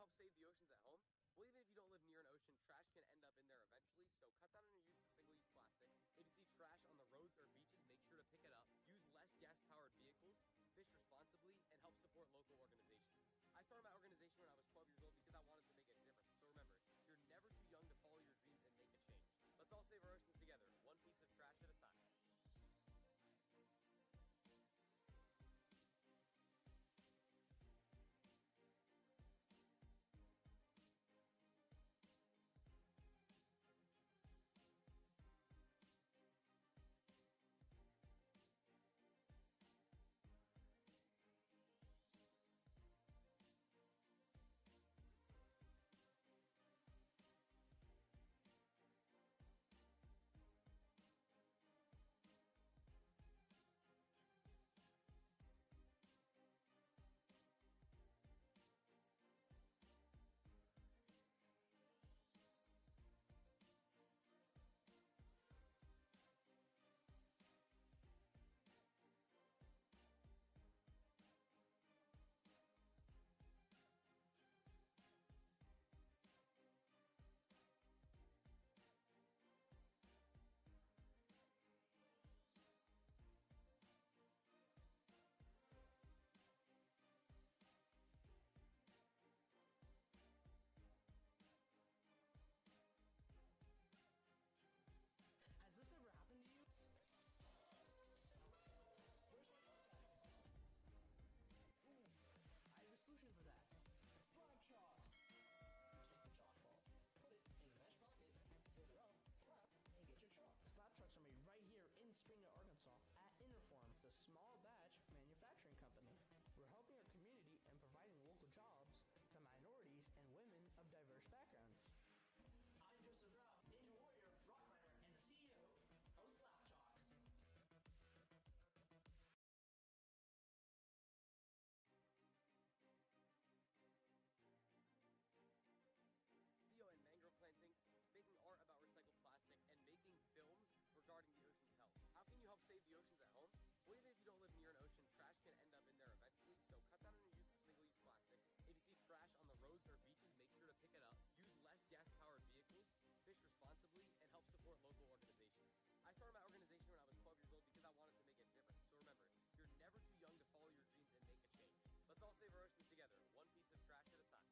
help save the oceans at home? Well, even if you don't live near an ocean, trash can end up in there eventually, so cut down on your use of single-use plastics. If you see trash on the roads or beaches, make sure to pick it up. Use less gas-powered vehicles, fish responsibly, and help support local organizations. I started my organization when I was 12 years old because I wanted to make a difference. So remember, you're never too young to follow your dreams and make a change. Let's all save our oceans together, one piece of trash at a time. Has this ever happened to you? Where's my phone bag? Ooh, I have a solution for that. Slime chalk! Take the chalk ball, put it in the mesh pocket, fold it up, slap, and get your chalk. Slap trucks are made right here in Springer, Arkansas at Interform, the small batch manufacturing company. We're helping our community and providing local jobs to minorities and women of diverse backgrounds. I'm Joseph Rao, Ninja Warrior, rock climber, and the CEO of Slap Chalks. And mangrove plantings, making art about recycled plastic, and making films regarding the ocean's health. How can you help save the oceans at home? Well, even if you don't live near an ocean, trash can end up in there eventually, so cut down on your use of single-use plastics. If you see trash on the roads or beaches, make sure to pick it up. Use less gas-powered vehicles, fish responsibly, and help support local organizations. I started my organization when I was 12 years old because I wanted to make a difference. So remember, you're never too young to follow your dreams and make a change. Let's all save our oceans together, one piece of trash at a time.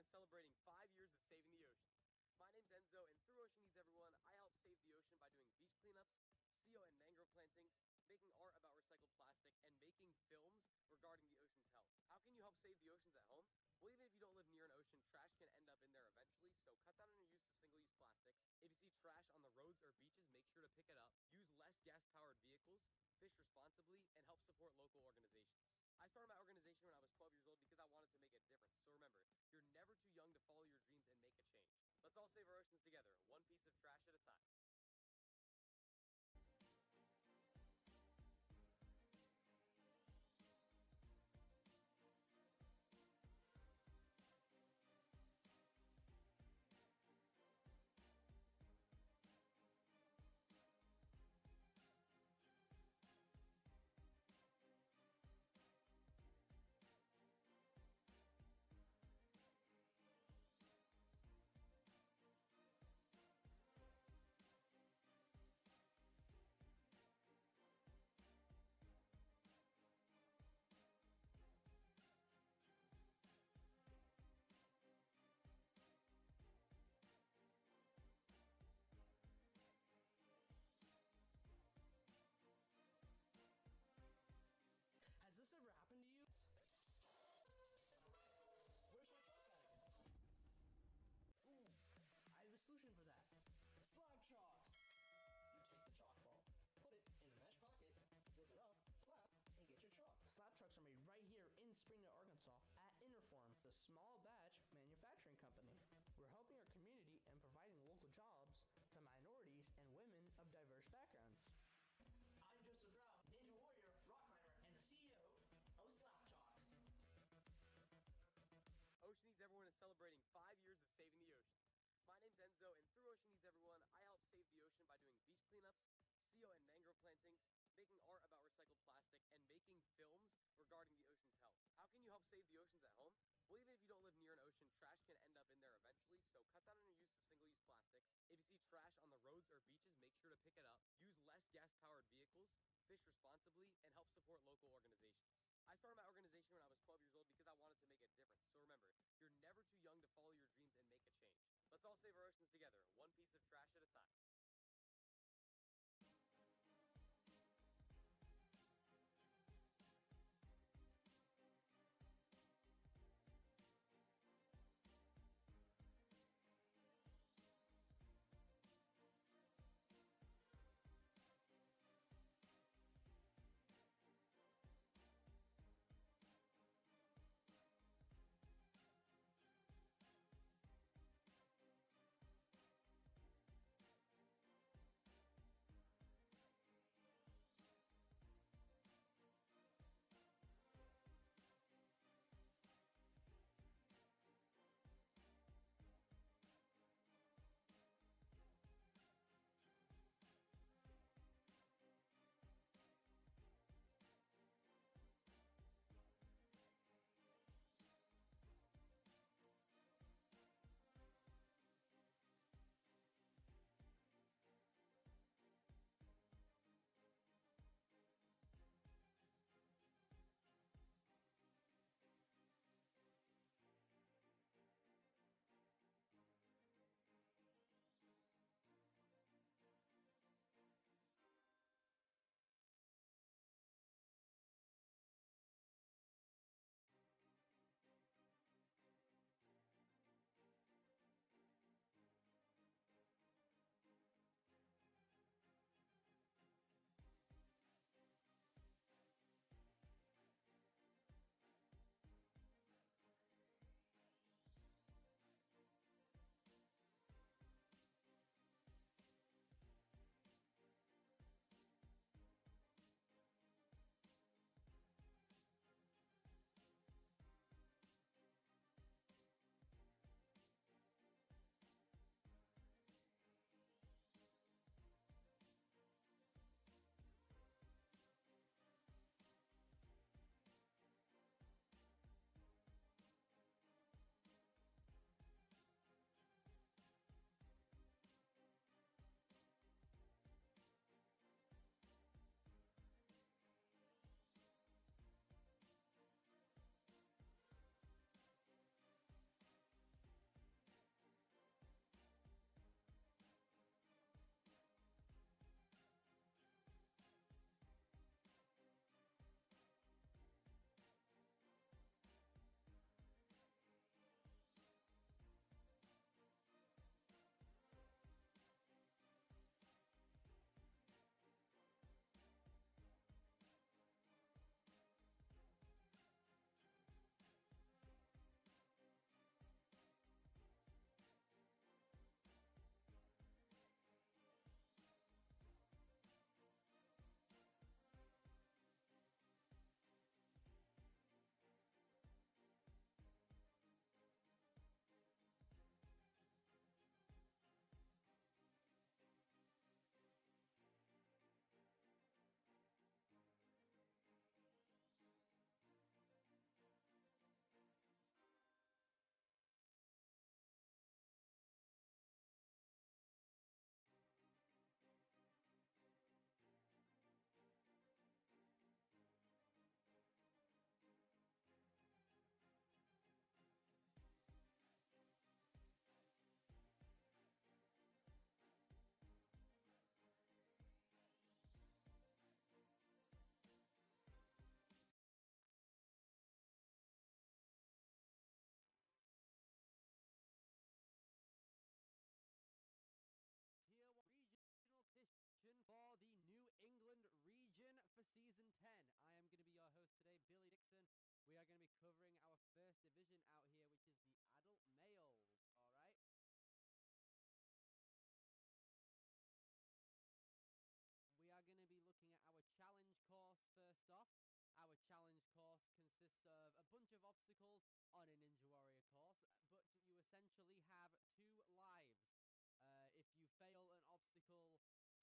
celebrating 5 years of saving the oceans. My name's Enzo, and through Ocean Needs Everyone, I help save the ocean by doing beach cleanups, seal and mangrove plantings, making art about recycled plastic, and making films regarding the ocean's health. How can you help save the oceans at home? Well, even if you don't live near an ocean, trash can end up in there eventually, so cut down on your use of single-use plastics. If you see trash on the roads or beaches, make sure to pick it up. Use less gas-powered vehicles, fish responsibly, and help support local organizations. I started my organization when I was 12 years old because I wanted to make a difference. So remember, you're never too young to follow your dreams and make a change. Let's all save our oceans together, one piece of trash at a time. Has this ever happened to you? Where's my chalk bag? Ooh, I have a solution for that. Slab chalks! You take the chalk ball, put it in a mesh pocket, zip it up, slap, and get your chalk. Slab chalks are made right here in Springdale, Arkansas at Interform, the small batch manufacturing company. We're helping our community and providing local jobs to minorities and women of diverse backgrounds. I'm Joseph Rao, Ninja Warrior, rock climber, and the CEO of Slap Chalks. Ocean Needs Everyone is celebrating 5 years of saving the oceans. My name's Enzo, and through Ocean Needs Everyone, I help save the ocean by doing beach cleanups, seal and mangrove plantings, making art about recycled plastic, and making films regarding the ocean's health. How can you help save the oceans at home? Well, even if you don't live near an ocean, trash can end up in there eventually, so cut down on your use of single-use plastics. If you see trash on the roads or beaches, make sure to pick it up. Use less gas-powered vehicles, fish responsibly, and help support local organizations. I started my organization when I was 12 years old because I wanted to make a difference. So remember, you're never too young to follow your dreams and make a change. Let's all save our oceans together, one piece of trash at a time. obstacles on a Ninja Warrior course, but you essentially have 2 lives. If you fail an obstacle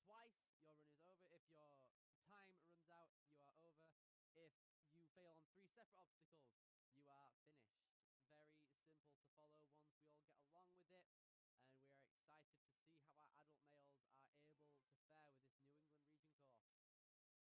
twice, your run is over. If your time runs out, you are over. If you fail on 3 separate obstacles, you are finished. Very simple to follow once we all get along with it. And we are excited to see how our adult males are able to fare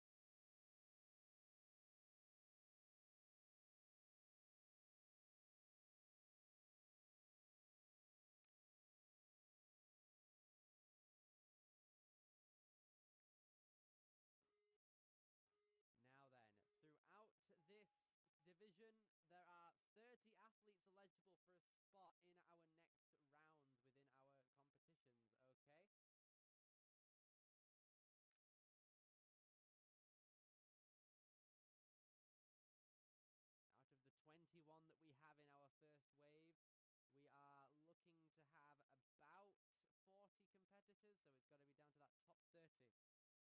with this New England region course. Now then, throughout this division, there are 30 athletes eligible for a spot in our next round within our competitions, okay? Out of the 21 that we have in our first wave, we are looking to have about 40 competitors, so it's got to be down to that top 30 in order to make a solid start.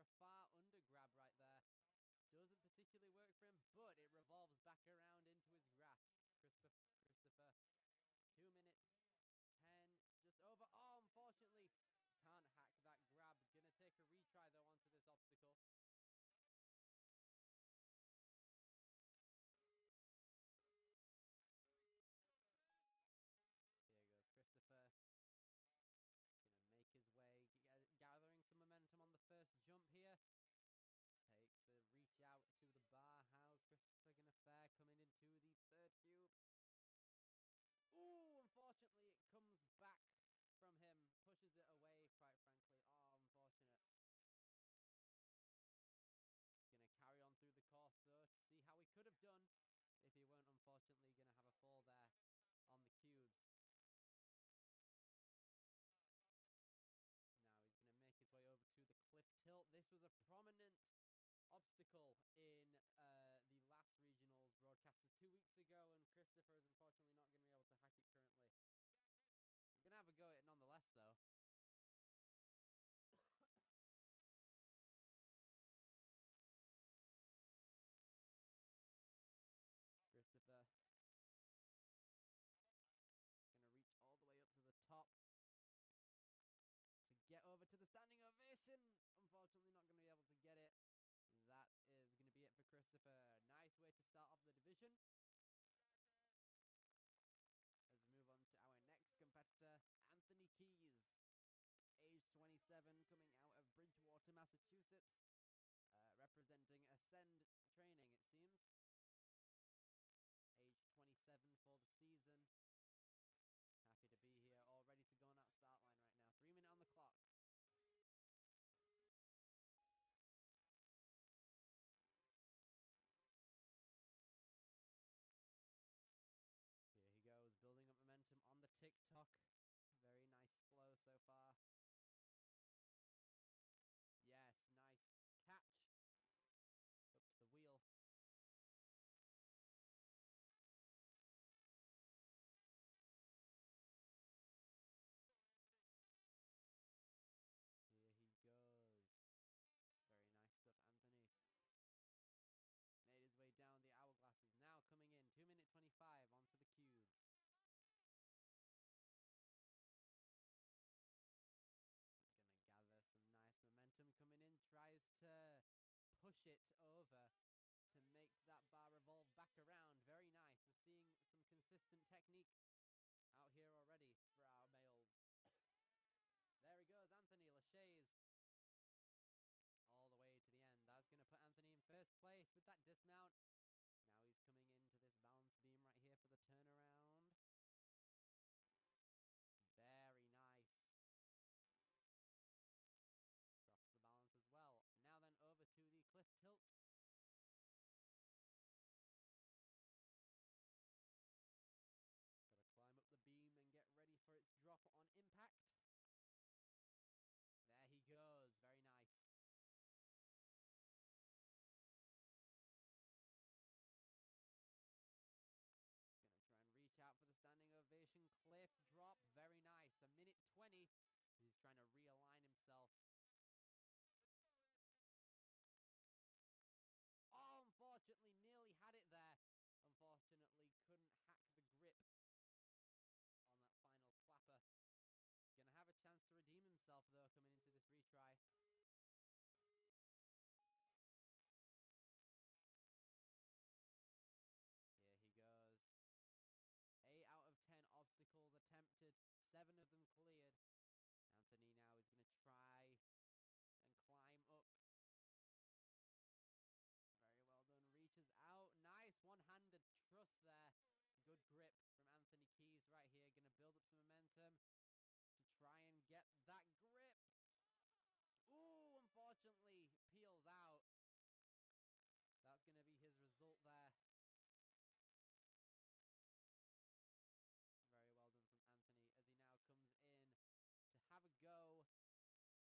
a far under grab right there. Doesn't particularly work for him, but it revolves back around into his grasp. Christopher, 2 minutes, 10, just over. Oh, unfortunately, can't hack that grab. Gonna take a retry, though, onto this obstacle. Here goes Christopher. Gonna make his way, gathering some momentum on the first jump here. Takes the reach out to the bar. How's Christopher gonna fare coming into the third cube? Ooh, unfortunately, it comes back from him. Pushes it away, quite frankly. Oh, unfortunate. Gonna carry on through the course, though, to see how he could have done if he weren't, unfortunately, gonna have a fall there on the cubes. Now he's gonna make his way over to the cliff tilt. This was a prominent obstacle in the last regionals broadcasted 2 weeks ago, and Christopher is unfortunately not going to be able to hack it currently. I'm going to have a go at it nonetheless, though. Christopher going to reach all the way up to the top to get over to the standing ovation. Unfortunately, not going to be able to get it. That is going to be it for Christopher. Nice way to start off the division. As we move on to our next competitor, Anthony Keys, age 27, coming out of Bridgewater, Massachusetts, representing Ascend Training, it seems. Age 27 for the season. Happy to be here, all ready to go on that start line right now. 3 minutes on the clock. Here he goes, building up momentum on the TikTok. Very nice flow so far. Yes, nice catch. Up to the wheel. Here he goes. Very nice stuff, Anthony. Made his way down the hourglasses. Now coming in, 2 minutes 25 onto the cubes. Gonna gather some nice momentum coming in. Tries to push it over to make that bar revolve back around. Very nice. We're seeing some consistent technique out here already for our males. There he goes, Anthony Lachey's all the way to the end. That's going to put Anthony in first place with that dismount. Now he's coming into this balance beam right here for the turnaround. Very nice. Drops the balance as well. Now then over to the cliff tilt. Got to climb up the beam and get ready for its drop on impact. There he goes. Very nice. Gonna try and reach out for the standing ovation. Cliff drop. Very nice. 1 minute 20. He's trying to realign himself. Oh, unfortunately, nearly had it there. Unfortunately, couldn't hack the grip on that final clapper. Gonna have a chance to redeem himself, though, coming into this retry. Here he goes. 8 out of 10 obstacles attempted. 7 of them cleared. Anthony now is going to try and climb up. Very well done. Reaches out. Nice one-handed truss there. Good grip from Anthony Keys right here. Going to build up some momentum to try and get that grip. Ooh, unfortunately, peels out. That's going to be his result there. Very well done from Anthony as he now comes in to have a go at our hooks right here.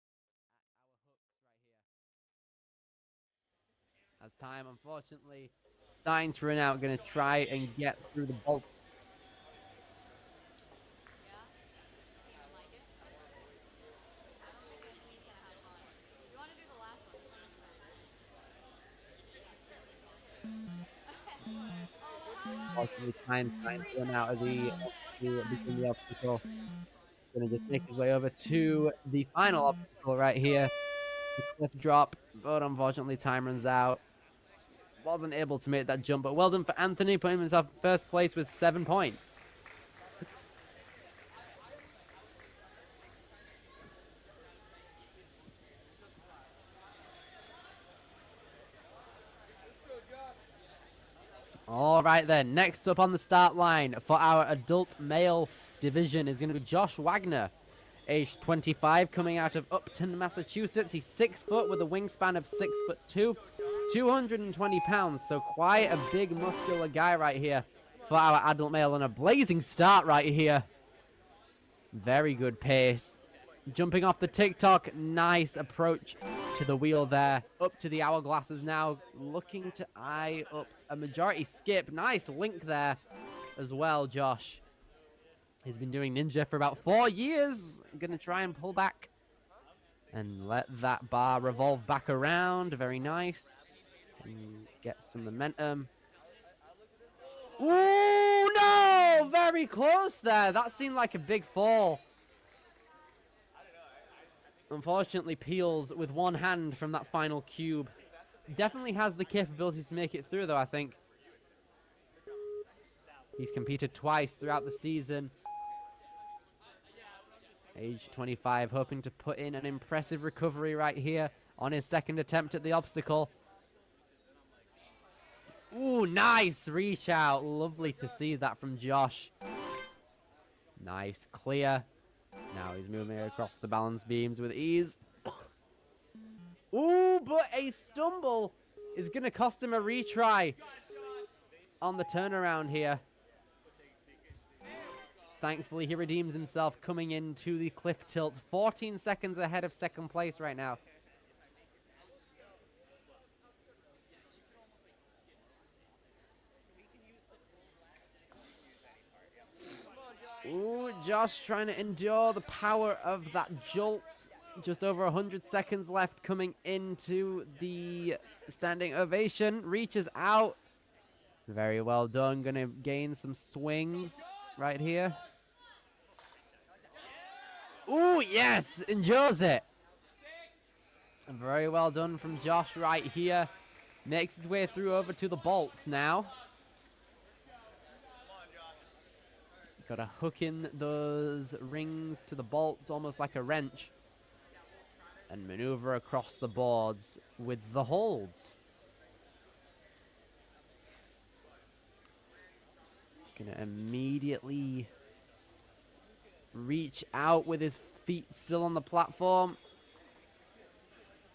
As time, unfortunately, starting to run out, going to try and get through the bulk. Yeah? You don't like it? I don't think that he's gonna have fun. You wanna do the last one? Unfortunately, time trying to run out as he wants to begin the obstacle. Gonna just make his way over to the final obstacle right here, the cliff drop. But unfortunately, time runs out. Wasn't able to make that jump, but well done for Anthony, putting himself in first place with 7 points. All right then, next up on the start line for our adult male division is going to be Josh Wagner, age 25, coming out of Upton, Massachusetts. He's 6 foot with a wingspan of 6'2", 220 pounds, so quite a big muscular guy right here for our adult male, and a blazing start right here. Very good pace. Jumping off the TikTok, nice approach to the wheel there. Up to the hourglasses now, looking to eye up a majority skip. Nice link there as well, Josh. He's been doing ninja for about 4 years. Gonna try and pull back and let that bar revolve back around. Very nice. And get some momentum. Ooh, no! Very close there. That seemed like a big fall. Unfortunately, peels with one hand from that final cube. Definitely has the capabilities to make it through, though, I think. He's competed twice throughout the season. Age 25, hoping to put in an impressive recovery right here on his second attempt at the obstacle. Ooh, nice reach out. Lovely to see that from Josh. Nice, clear. Now he's moving across the balance beams with ease. Ooh, but a stumble is going to cost him a retry on the turnaround here. Thankfully, he redeems himself coming into the cliff tilt. 14 seconds ahead of second place right now. Ooh, Josh trying to endure the power of that jolt. Just over 100 seconds left coming into the standing ovation. Reaches out. Very well done. Gonna gain some swings right here. Ooh, yes! Endures it. Very well done from Josh right here. Makes his way through over to the bolts now. Got to hook in those rings to the bolts almost like a wrench. And maneuver across the boards with the holds. Gonna immediately reach out with his feet still on the platform.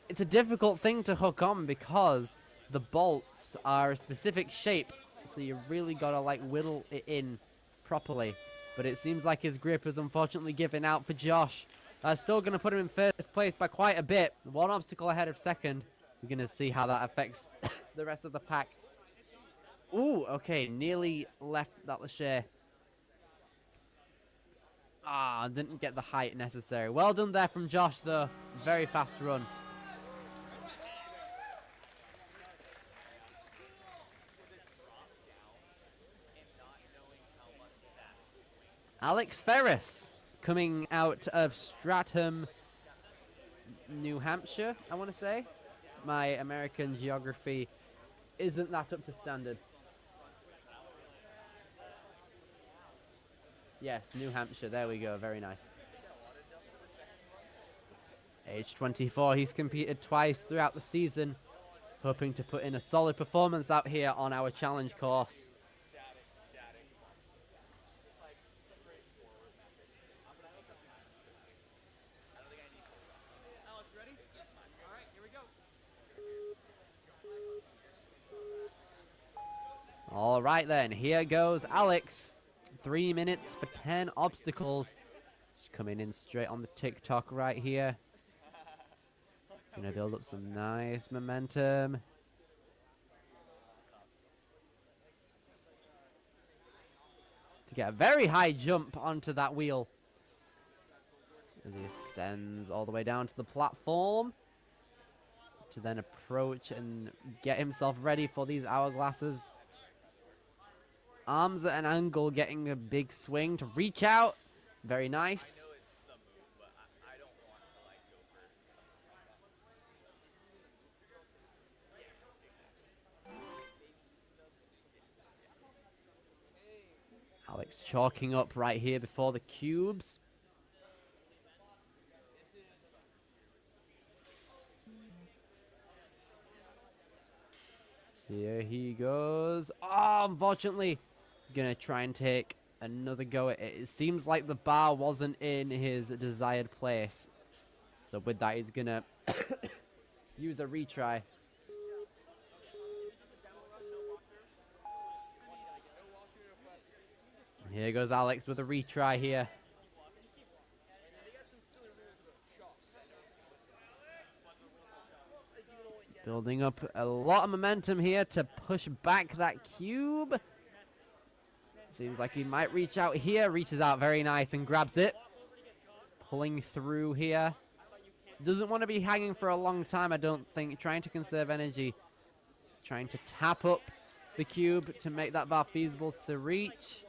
It's a difficult thing to hook on because the bolts are a specific shape. So you really gotta like whittle it in properly. But it seems like his grip is unfortunately giving out for Josh. Still going to put him in first place by quite a bit. One obstacle ahead of second. We're going to see how that affects the rest of the pack. Ooh, okay. Nearly left that Lachey. Ah, didn't get the height necessary. Well done there from Josh, though. Very fast run. Alex Ferris, coming out of Stratham, New Hampshire, I want to say. My American geography isn't that up to standard. Yes, New Hampshire, there we go, very nice. Age 24, he's competed twice throughout the season, hoping to put in a solid performance out here on our challenge course. All right then, here goes Alex. 3 minutes for 10 obstacles. Just coming in straight on the TikTok right here. Gonna build up some nice momentum. To get a very high jump onto that wheel. As he ascends all the way down to the platform. To then approach and get himself ready for these hourglasses. Arms at an angle, getting a big swing to reach out. Very I nice. know it's the move, but I don't want to like go for. Yeah, exactly. Alex chalking up right here before the cubes. Here he goes. Oh, unfortunately, gonna try and take another go at it. It seems like the bar wasn't in his desired place. So with that, he's gonna use a retry. Here goes Alex with a retry here. Building up a lot of momentum here to push back that cube. Seems like he might reach out here. Reaches out very nice and grabs it. Pulling through here. Doesn't want to be hanging for a long time, I don't think. Trying to conserve energy. Trying to tap up the cube to make that bar feasible to reach.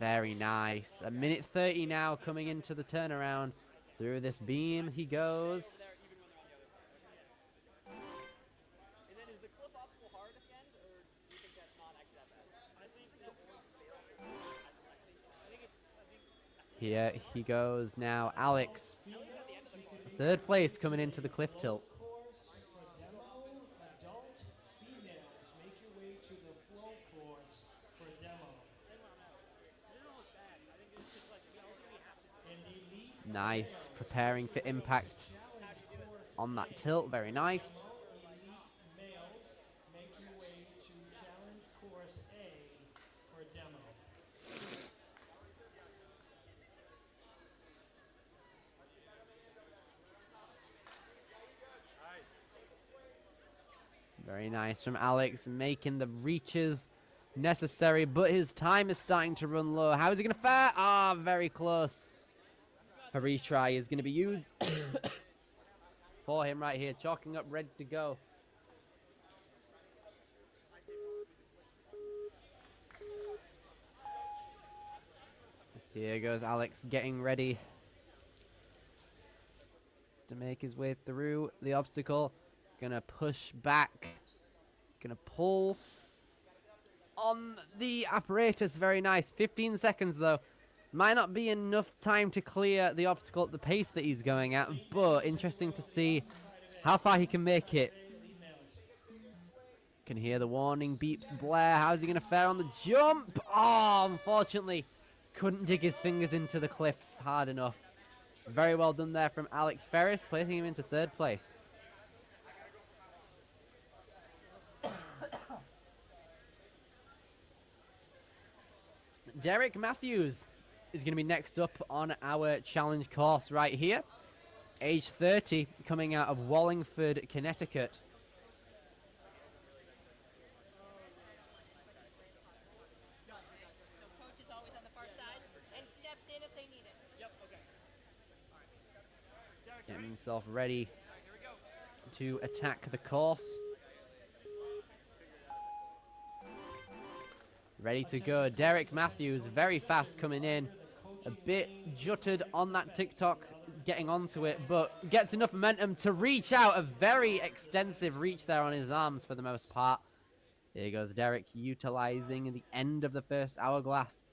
Very nice. 1:30 now coming into the turnaround. Through this beam he goes. Here he goes now. Alex. Third place coming into the cliff tilt. Course for demo, adult females. Make your way to the flow course for demo. And elite Nice. Preparing for impact on that tilt. Very nice. elite males, make your way to challenge course A for demo. Very nice from Alex, making the reaches necessary, but his time is starting to run low. How is he going to fare? Ah, very close. A retry is going to be used for him right here, chalking up, ready to go. Here goes Alex getting ready to make his way through the obstacle. Gonna push back. Gonna pull on the apparatus. Very nice. 15 seconds though. Might not be enough time to clear the obstacle at the pace that he's going at, but interesting to see how far he can make it. Can hear the warning beeps blare. How's he gonna fare on the jump? Oh, unfortunately, couldn't dig his fingers into the cliffs hard enough. Very well done there from Alex Ferris, placing him into third place. Derek Matthews is going to be next up on our challenge course right here. Age 30, coming out of Wallingford, Connecticut. So coach is always on the far side and steps in if they need it. Yep, okay. Getting himself ready to attack the course. Ready to go. Derek Matthews, very fast coming in. A bit jutted on that TikTok, getting onto it, but gets enough momentum to reach out. A very extensive reach there on his arms for the most part. Here goes Derek, utilizing the end of the first hourglass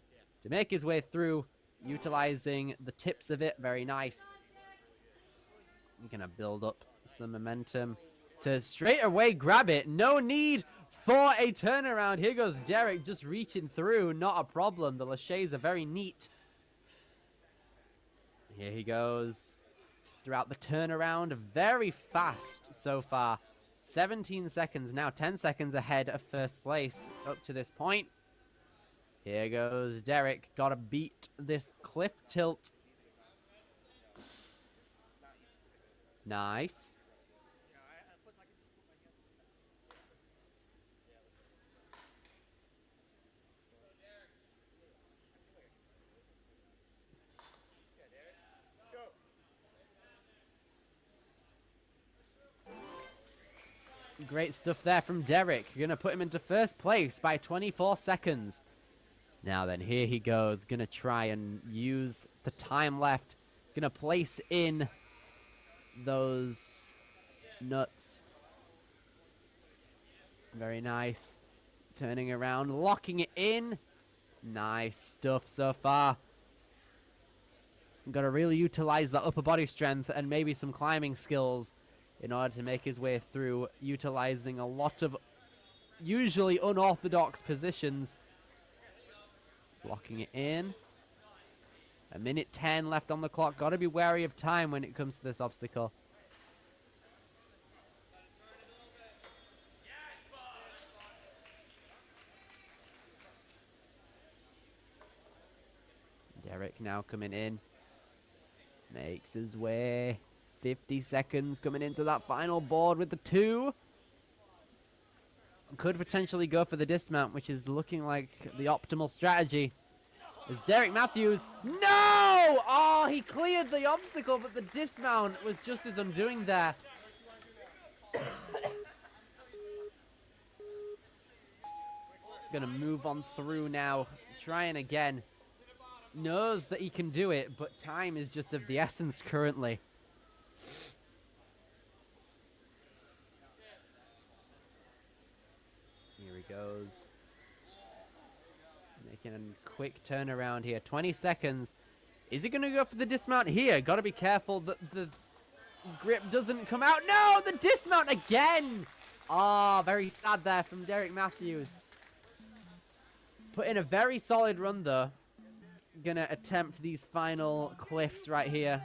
to make his way through, utilizing the tips of it. Very nice. He's gonna build up some momentum to straight away grab it. No need for a turnaround. Here goes Derek, just reaching through. Not a problem. The laches are very neat. Here he goes throughout the turnaround. Very fast so far. 17 seconds now. 10 seconds ahead of first place up to this point. Here goes Derek. Gotta beat this cliff tilt. Nice. Great stuff there from Derek. Going to put him into first place by 24 seconds. Now then, here he goes. Going to try and use the time left. Going to place in those nuts. Very nice. Turning around, locking it in. Nice stuff so far. Got to really utilize that upper body strength and maybe some climbing skills in order to make his way through, utilizing a lot of usually unorthodox positions. Locking it in. 1:10 left on the clock. Got to be wary of time when it comes to this obstacle. Derek now coming in. Makes his way. 50 seconds coming into that final board with the 2. Could potentially go for the dismount, which is looking like the optimal strategy. Is Derek Matthews? No! Oh, he cleared the obstacle, but the dismount was just his undoing there. Gonna move on through now. Trying again. Knows that he can do it, but time is just of the essence currently. Here he goes. Making a quick turnaround here. 20 seconds. Is he going to go for the dismount here? Got to be careful that the grip doesn't come out. No, the dismount again. Ah, very sad there from Derek Matthews. Put in a very solid run though. Gonna attempt these final cliffs right here.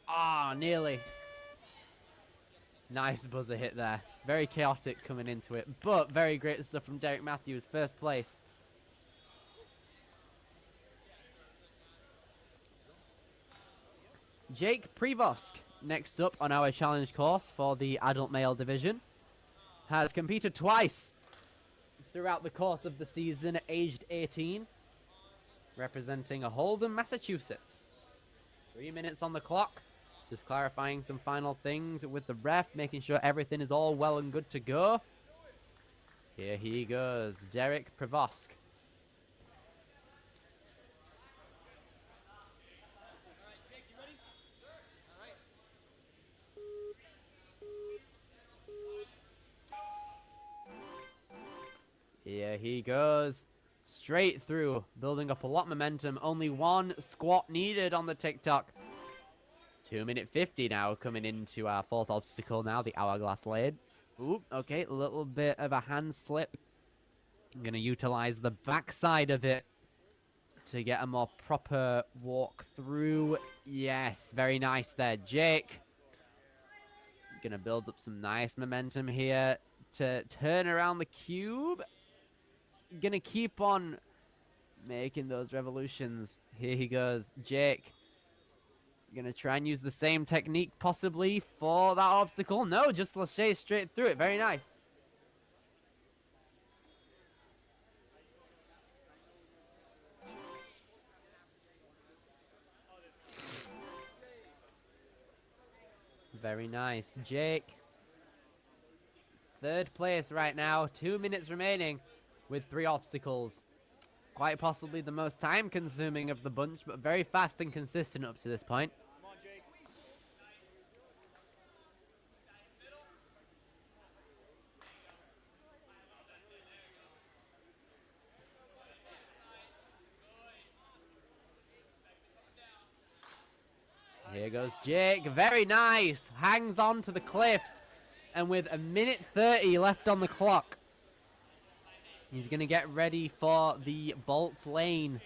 Ah, nearly. Nice buzzer hit there. Very chaotic coming into it, but very great stuff from Derek Matthews. First place. Jake Prevost, next up on our challenge course for the adult male division, has competed twice throughout the course of the season, aged 18. Representing Holden, Massachusetts. 3 minutes on the clock. Just clarifying some final things with the ref, making sure everything is all well and good to go. Here he goes, Derek Prevost. Here he goes. Straight through, building up a lot of momentum. Only one squat needed on the TikTok. 2:50 now, coming into our fourth obstacle now, the hourglass lane. Ooh, okay, a little bit of a hand slip. I'm going to utilize the backside of it to get a more proper walk through. Yes, very nice there, Jake. Going to build up some nice momentum here to turn around the cube. Gonna keep on making those revolutions. Here he goes, Jake. Gonna try and use the same technique possibly for that obstacle. No, just lâcher straight through it. Very nice. Very nice, Jake. Third place right now. 2 minutes remaining. With 3 obstacles. Quite possibly the most time consuming of the bunch, but very fast and consistent up to this point. Come on, Jake. Here goes Jake. Very nice. Hangs on to the cliffs. And with 1:30 left on the clock. He's going to get ready for the bolt lane.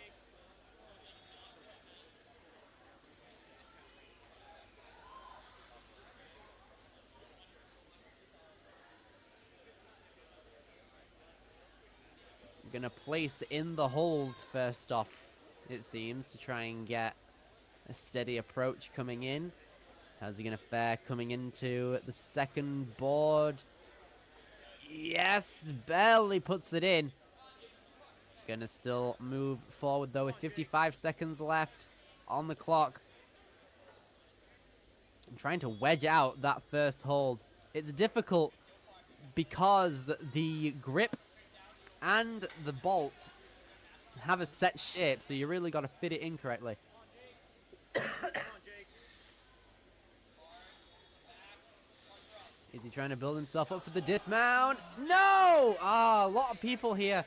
Going to place in the holds first off, it seems, to try and get a steady approach coming in. How's he going to fare coming into the second board? Yes, barely puts it in. Gonna still move forward though with 55 seconds left on the clock. I'm trying to wedge out that first hold It's difficult because the grip and the bolt have a set shape, so you really got to fit it in correctly. Is he trying to build himself up for the dismount? No! Ah, a lot of people here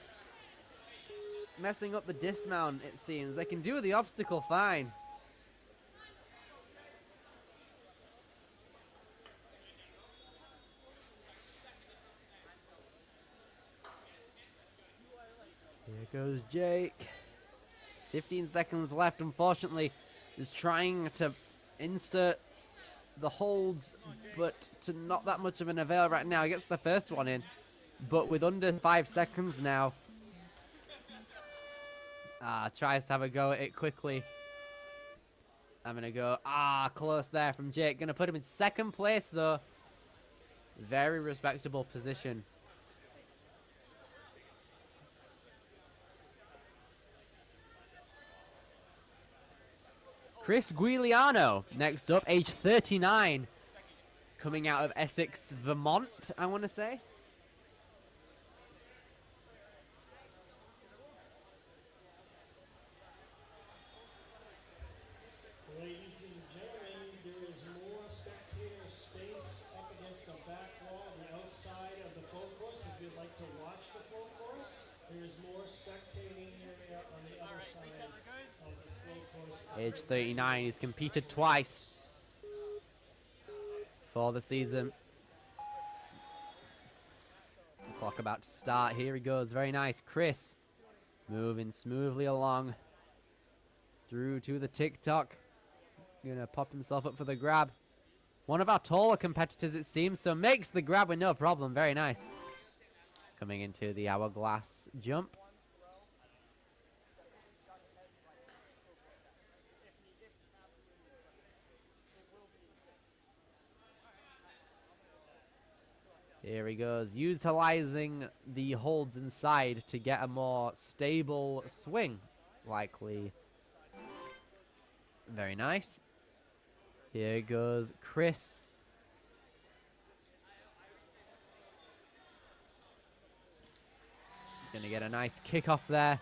messing up the dismount, it seems. They can do the obstacle fine. Here goes Jake. 15 seconds left, unfortunately. Is trying to insert the holds, but to not that much of an avail right now. He gets the first one in, but with under 5 seconds now. Tries to have a go at it quickly. I'm going to go, close there from Jake. Going to put him in second place, though. Very respectable position. Chris Guiliano, next up, age 39. Coming out of Essex, Vermont, I want to say. Ladies and gentlemen, there is more spectator space up against the back wall, the outside of the float course. If you'd like to watch the float course, there is more spectating area on the other side of the float course. Age 39, he's competed twice for the season. The clock about to start. Here he goes. Very nice. Chris moving smoothly along through to the TikTok. Gonna pop himself up for the grab. One of our taller competitors, it seems, so makes the grab with no problem. Very nice. Coming into the hourglass jump. Here he goes, utilizing the holds inside to get a more stable swing, likely. Very nice. Here goes Chris. Gonna get a nice kick off there.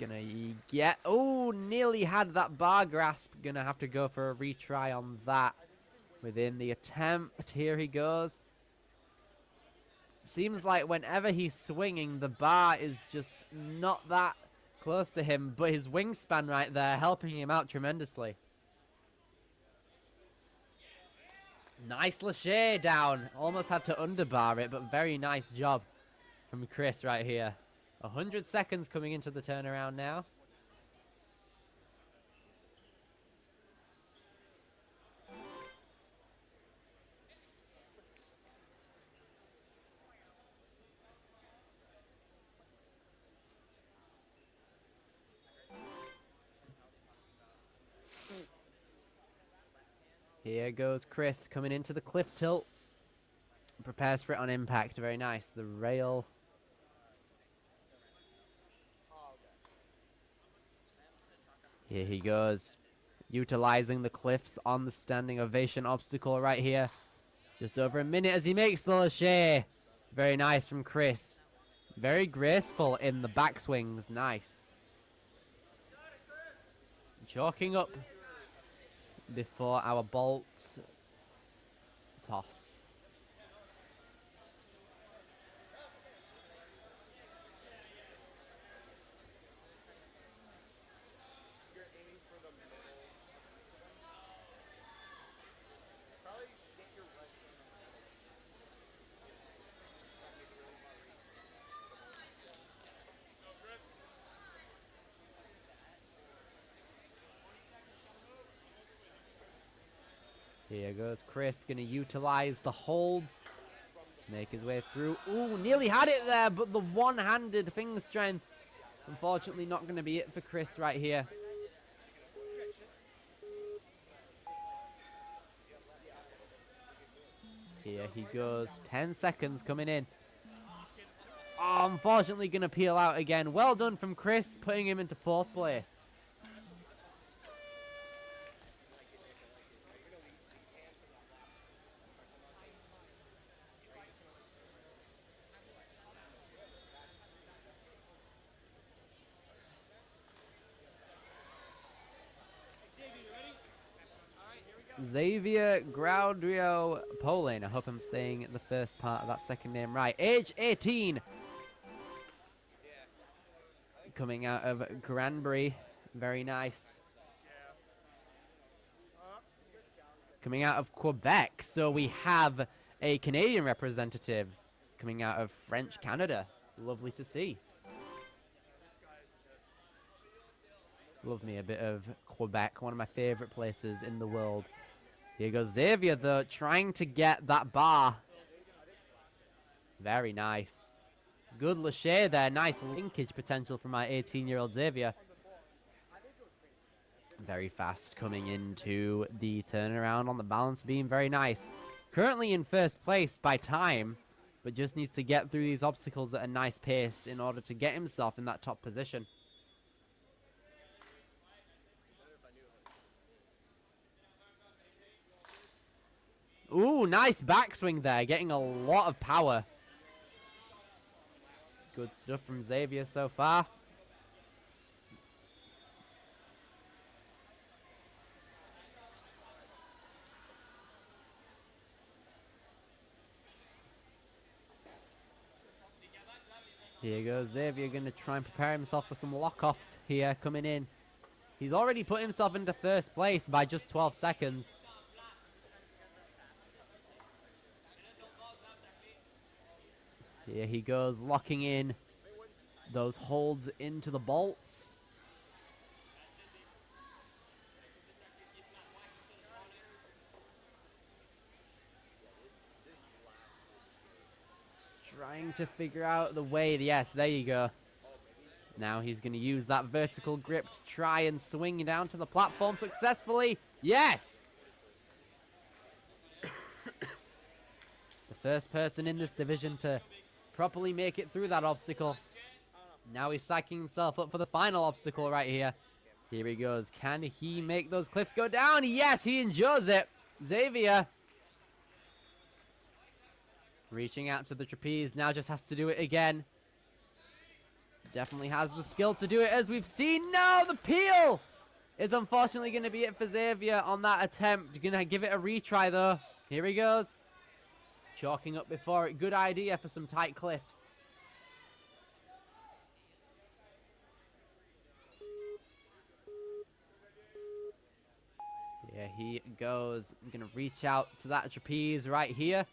Gonna get, nearly had that bar grasp. Gonna have to go for a retry on that within the attempt. Here he goes. Seems like whenever he's swinging, the bar is just not that close to him, but his wingspan right there helping him out tremendously. Nice lache down. Almost had to underbar it, but very nice job from Chris right here. 100 seconds coming into the turnaround now. Here goes Chris coming into the cliff tilt. Prepares for it on impact. Very nice. The rail. Here he goes. Utilizing the cliffs on the standing ovation obstacle right here. Just over a minute as he makes the lache. Very nice from Chris. Very graceful in the backswings. Nice. Chalking up before our bolt toss. You're aiming for the middle. Probably get your rest in the middle. That makes really hard reach. Go, Chris. Here goes Chris, going to utilize the holds to make his way through. Ooh, nearly had it there, but the one-handed finger strength, unfortunately not going to be it for Chris right here. Here he goes, 10 seconds coming in. Oh, unfortunately going to peel out again. Well done from Chris, putting him into 4th place. Xavier Graudrio Polin. I hope I'm saying the first part of that second name right. Age 18. Coming out of Granbury. Very nice. Coming out of Quebec. So we have a Canadian representative coming out of French Canada. Lovely to see. Love me a bit of Quebec, one of my favorite places in the world. Here goes Xavier, though, trying to get that bar. Very nice. Good lâcher there. Nice linkage potential for my 18-year-old Xavier. Very fast coming into the turnaround on the balance beam. Very nice. Currently in first place by time, but just needs to get through these obstacles at a nice pace in order to get himself in that top position. Ooh, nice backswing there. Getting a lot of power. Good stuff from Xavier so far. Here goes Xavier, going to try and prepare himself for some lock-offs here coming in. He's already put himself into first place by just 12 seconds. Here he goes, locking in those holds into the bolts. Trying to figure out the way. Yes, there you go. Now he's going to use that vertical grip to try and swing down to the platform successfully. Yes! The first person in this division to properly make it through that obstacle. Now he's psyching himself up for the final obstacle right here. Here he goes. Can he make those cliffs go down? Yes, he endures it. Xavier reaching out to the trapeze. Now just has to do it again. Definitely has the skill to do it, as we've seen. No, the peel is unfortunately going to be it for Xavier on that attempt. Going to give it a retry, though. Here he goes. Chalking up before it. Good idea for some tight cliffs. Yeah, he goes. I'm going to reach out to that trapeze right here.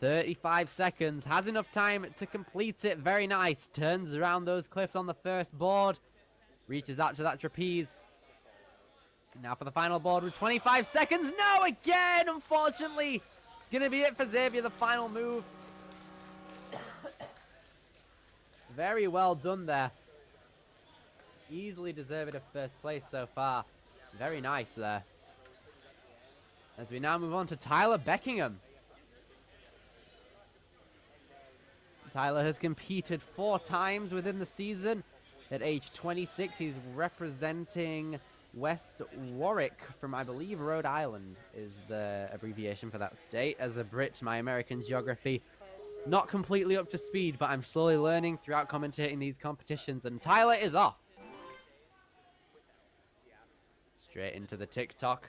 35 seconds. Has enough time to complete it. Very nice. Turns around those cliffs on the first board. Reaches out to that trapeze. Now for the final board with 25 seconds. No, again, unfortunately. Gonna be it for Xavier, the final move. Very well done there. Easily deserved of first place so far. Very nice there. As we now move on to Tyler Beckingham. Tyler has competed 4 times within the season. At age 26, he's representing West Warwick from, I believe, Rhode Island is the abbreviation for that state. As a Brit, my American geography not completely up to speed, but I'm slowly learning throughout commentating these competitions. And Tyler is off. Straight into the TikTok.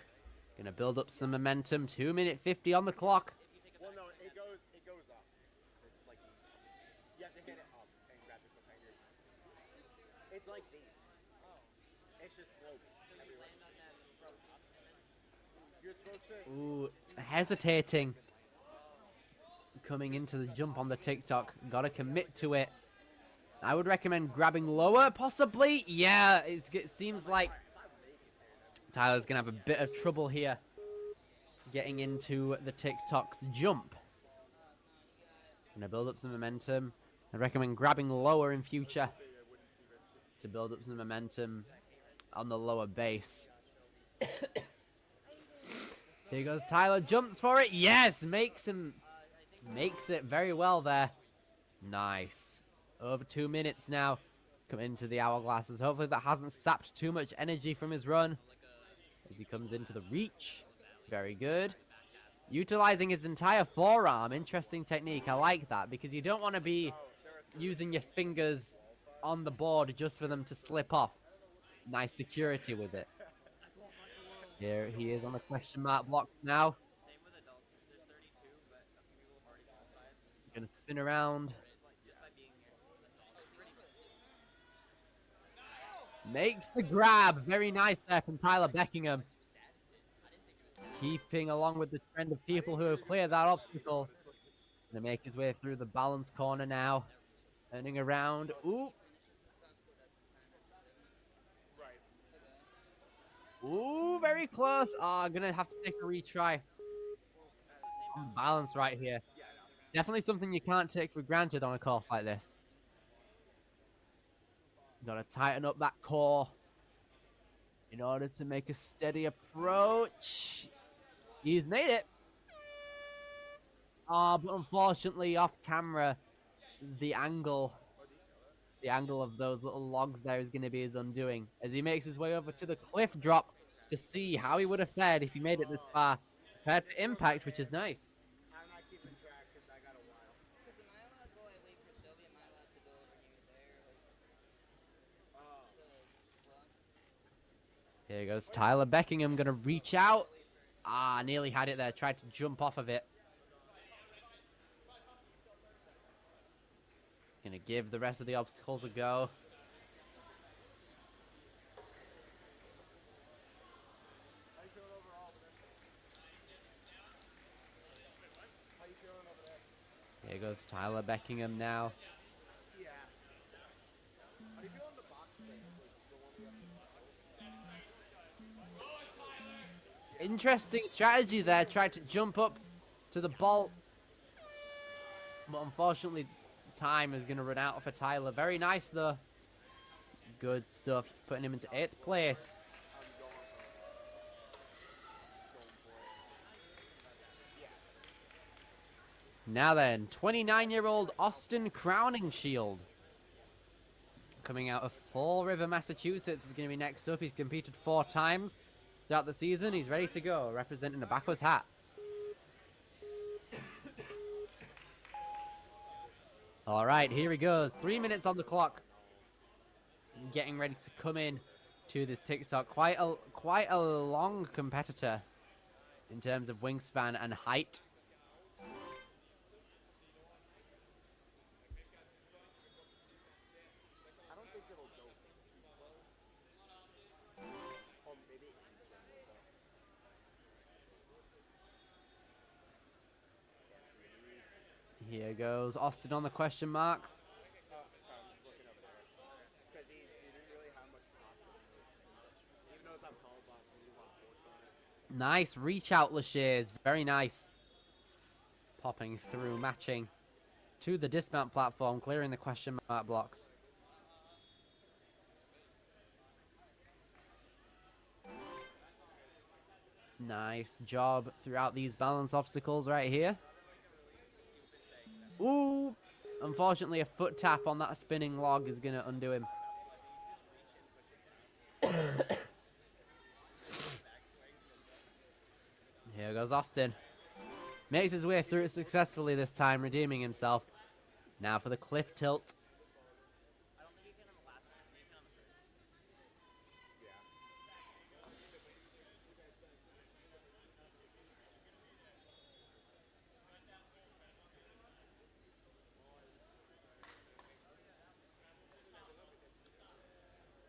Gonna build up some momentum. 2:50 on the clock. Well, no, it goes up. It's like these. You have to hit it up and grab the cliffhanger. It's like these. It's just slopes everywhere. You're supposed to. Ooh, hesitating. Coming into the jump on the TikTok. Gotta commit to it. I would recommend grabbing lower, possibly. Yeah, it seems like Tyler's gonna have a bit of trouble here getting into the TikTok's jump. Gonna build up some momentum. I recommend grabbing lower in future to build up some momentum on the lower base. Here goes Tyler, jumps for it. Yes, makes it very well there. Nice. Over 2 minutes now. Come into the hourglasses. Hopefully that hasn't sapped too much energy from his run. As he comes into the reach. Very good. Utilizing his entire forearm. Interesting technique. I like that because you don't want to be using your fingers on the board just for them to slip off. Nice security with it. Here he is on the question mark block now. Same with adults. There's 32, but a few people have already qualified. Gonna spin around. Just by being here. That's awesome. Pretty Makes the grab. Very nice there from Tyler Beckingham. Keeping along with the trend of people who have cleared that obstacle. Gonna make his way through the balance corner now. Turning around. Ooh. Ooh, very close. Gonna have to take a retry. On balance right here. Definitely something you can't take for granted on a course like this. Gotta tighten up that core in order to make a steady approach. He's made it. But unfortunately off camera, the angle of those little logs there is going to be his undoing as he makes his way over to the cliff drop to see how he would have fared if he made it this far. Prepared for impact, which is nice. I'm not keeping track because I got a while. Because am I allowed to go and wait for Sylvia? Am I allowed to go over here there? Like, Here goes Tyler Beckingham, gonna reach out. Nearly had it there. Tried to jump off of it. Gonna give the rest of the obstacles a go. How you feeling overall, man? How you feeling over there? Here goes Tyler Beckingham now. Yeah. How do you feel in the box thing? The one we have? Interesting strategy there. Tried to jump up to the bolt. But unfortunately, time is going to run out for Tyler. Very nice, though. Good stuff. Putting him into 8th place. I'm going for it. Now then, 29-year-old Austin Crowningshield. Coming out of Fall River, Massachusetts is going to be next up. He's competed 4 times throughout the season. He's ready to go, representing a backwards hat. All right, here he goes. 3 minutes on the clock. Getting ready to come in to this TikTok. Quite a long competitor in terms of wingspan and height. I don't think it'll go too slow. Or maybe it Here goes Austin on the question marks. sorry, I'm just looking over there. Because he didn't really have much confidence. Even though it's on call box, he didn't want to force on it. Nice reach out, Lashays. Very nice. Popping through, matching to the dismount platform, clearing the question mark blocks. Nice job throughout these balance obstacles right here. Ooh! Unfortunately, a foot tap on that spinning log is going to undo him. Here goes Austin. Makes his way through it successfully this time, redeeming himself. Now for the cliff tilt. I don't think you can on the last one. You can on the first.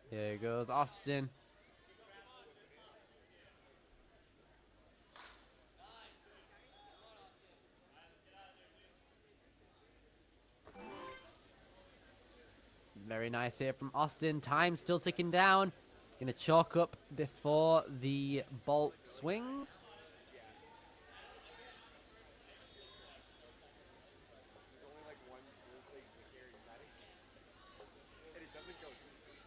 Here goes Austin. Very nice here from Austin. Time still ticking down. Gonna chalk up before the bolt swings. There's only like one rule thing to carry medic. And it doesn't go deep.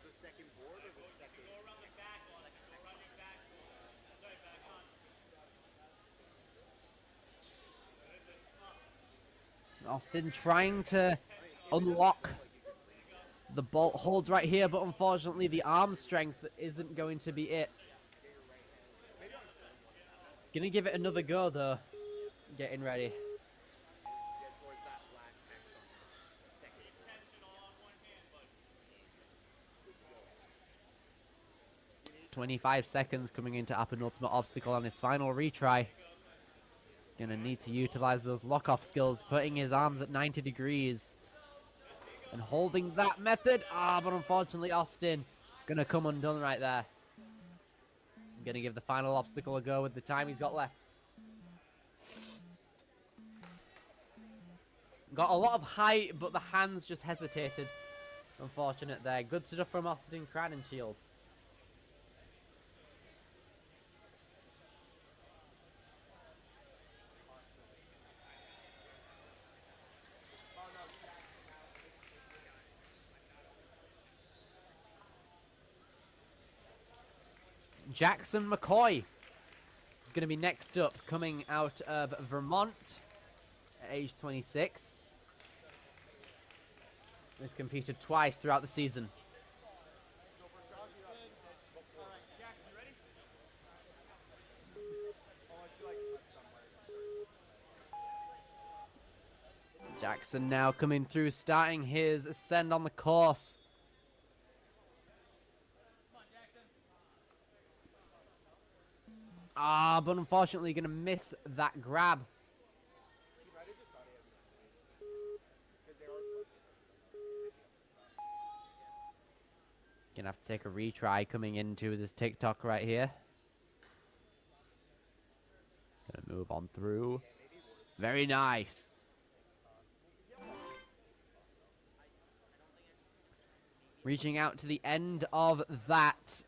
The second board or the second? Go around the back. Go around your back. Sorry, back on. Austin trying to unlock the bolt holds right here, but unfortunately the arm strength isn't going to be it. Gonna give it another go though. getting ready. Get towards that last X on the second. 25 seconds coming into our penultimate obstacle on his final retry. Gonna need to utilize those lock-off skills, putting his arms at 90 degrees. And holding that method. But unfortunately Austin gonna come undone right there. I'm gonna give the final obstacle a go with the time he's got left. Got a lot of height, but the hands just hesitated. Unfortunate there. Good stuff from Austin Crowninshield. Jackson McCoy is going to be next up, coming out of Vermont at age 26. He's competed twice throughout the season. Jackson now coming through, starting his ascend on the course. But unfortunately going to miss that grab. Gonna have to take a retry coming into this TikTok right here. Gonna move on through. Very nice. Reaching out to the end of that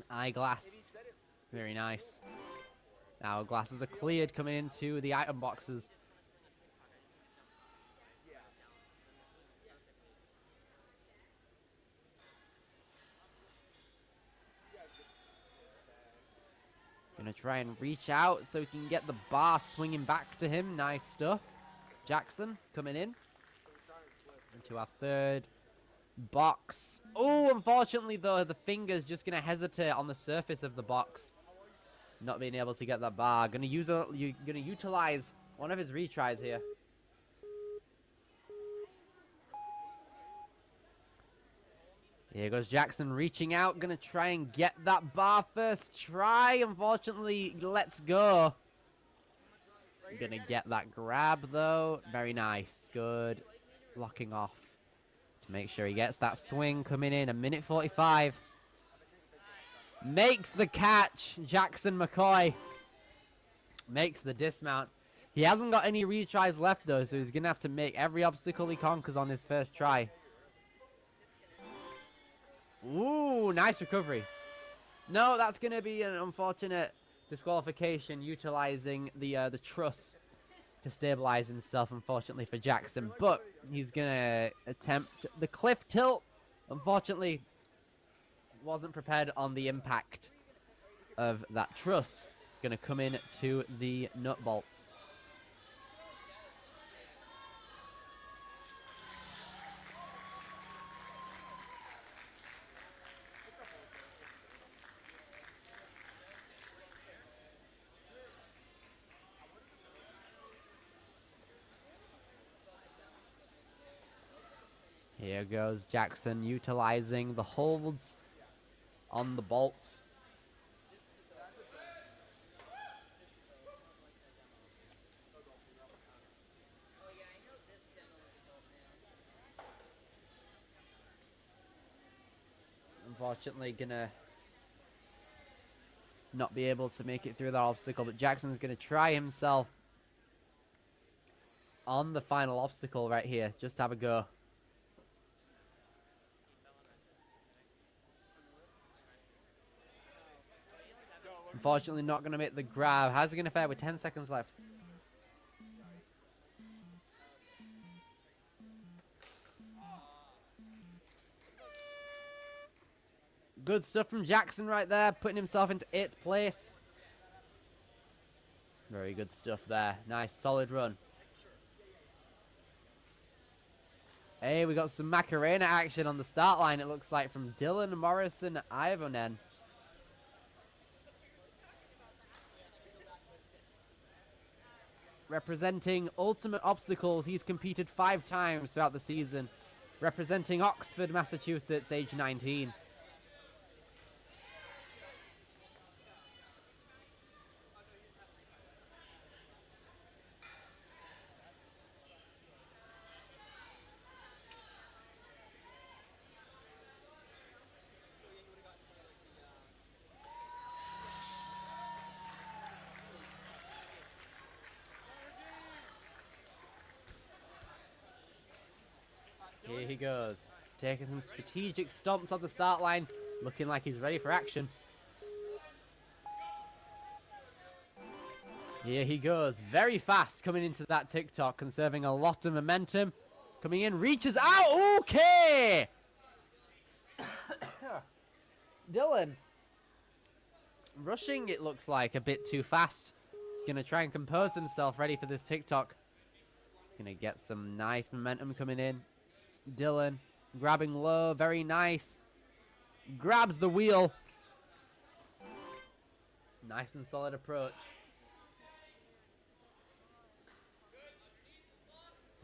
eyeglass. Very nice. Now glasses are cleared coming into the item boxes. Gonna try and reach out so he can get the bar swinging back to him. Nice stuff. Jackson coming in into our third box. Oh, unfortunately though, the finger's just gonna hesitate on the surface of the box, not being able to get that bar. Gonna utilize one of his retries here. Here goes Jackson reaching out, gonna try and get that bar first try. Unfortunately, lets go. Gonna get that grab though. Very nice, good. Locking off to make sure he gets that swing coming in. 1:45. Makes the catch. Jackson McCoy makes the dismount. He hasn't got any retries left though, so he's gonna have to make every obstacle he conquers on his first try. Ooh, nice recovery. No, that's going to be an unfortunate disqualification, utilizing the truss to stabilize himself, unfortunately, for Jackson. But he's going to attempt the cliff tilt. Unfortunately, wasn't prepared on the impact of that truss. Going to come in to the nut bolts. Here goes Jackson utilizing the holds on the bolts. Unfortunately, gonna not be able to make it through that obstacle, but Jackson's gonna try himself on the final obstacle right here. Just have a go. Unfortunately, not going to make the grab. How's he going to fare with 10 seconds left? Good stuff from Jackson right there, putting himself into 8th place. Very good stuff there. Nice, solid run. Hey, we got some Macarena action on the start line, it looks like, from Dylan Morrison Ivonen. representing Ultimate Obstacles. He's competed 5 times throughout the season, representing Oxford, Massachusetts, age 19. Here he goes, taking some strategic stomps on the start line, looking like he's ready for action. Here he goes, very fast coming into that TikTok, conserving a lot of momentum. Coming in, reaches out, okay! Dylan. Rushing, it looks like, a bit too fast. Gonna try and compose himself, ready for this TikTok. Gonna get some nice momentum coming in. Dylan grabbing low, very nice. Grabs the wheel. Nice and solid approach.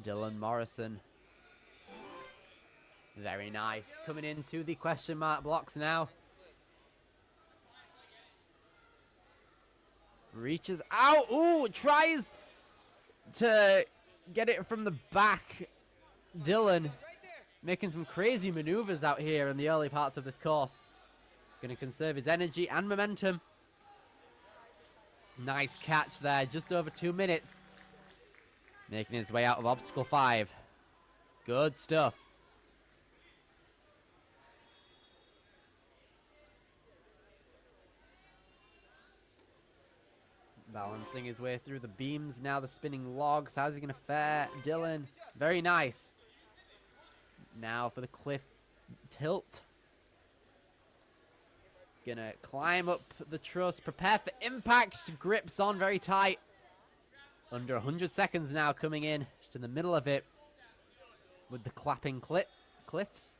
Dylan Morrison. Very nice. Coming into the question mark blocks now. Reaches out. Ooh, tries to get it from the back. Dylan making some crazy maneuvers out here in the early parts of this course. Going to conserve his energy and momentum. Nice catch there, just over 2 minutes. Making his way out of obstacle 5. Good stuff. Balancing his way through the beams, now the spinning logs. How's he going to fare? Dylan, very nice. Now for the cliff tilt. Gonna climb up the truss, prepare for impact. Grips on very tight. Under 100 seconds now coming in, just in the middle of it. With the clapping cliffs.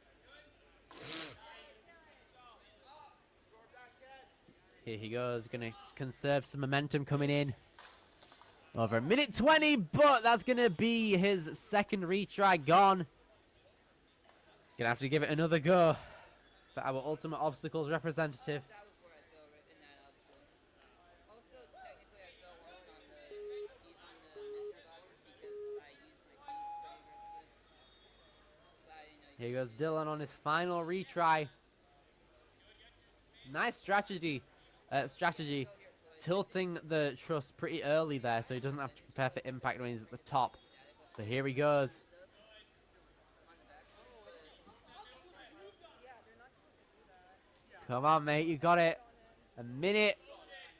Here he goes, gonna conserve some momentum coming in. Over a minute 20, but that's gonna be his second retry gone. Gonna have to give it another go for our Ultimate Obstacles representative. That was where I fell in that obstacle. Also, technically, I fell wrong on the Mr. Glasses because I used my feet pretty aggressively. But I didn't know Here goes Dylan on his final retry. Nice strategy. Tilting the truss pretty early there, so he doesn't have to prepare for impact when he's at the top. So here he goes. Come on, mate, you got it. A minute.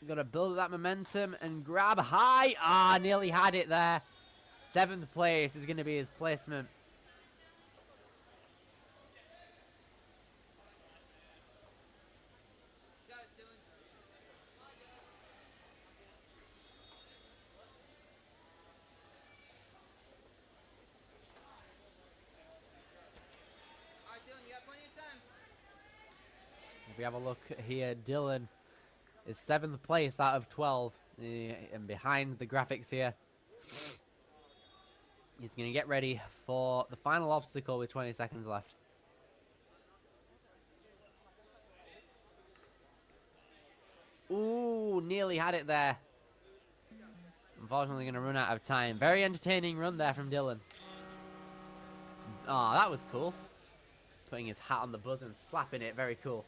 Got to build that momentum and grab high. Ah, nearly had it there. 7th place is going to be his placement. Alright, Dylan, you got plenty of time. If we have a look here, Dylan is 7th place out of 12. And behind the graphics here. He's going to get ready for the final obstacle with 20 seconds left. Ooh, nearly had it there. Unfortunately, going to run out of time. Very entertaining run there from Dylan. Oh, that was cool. Putting his hat on the buzzer and slapping it. Very cool.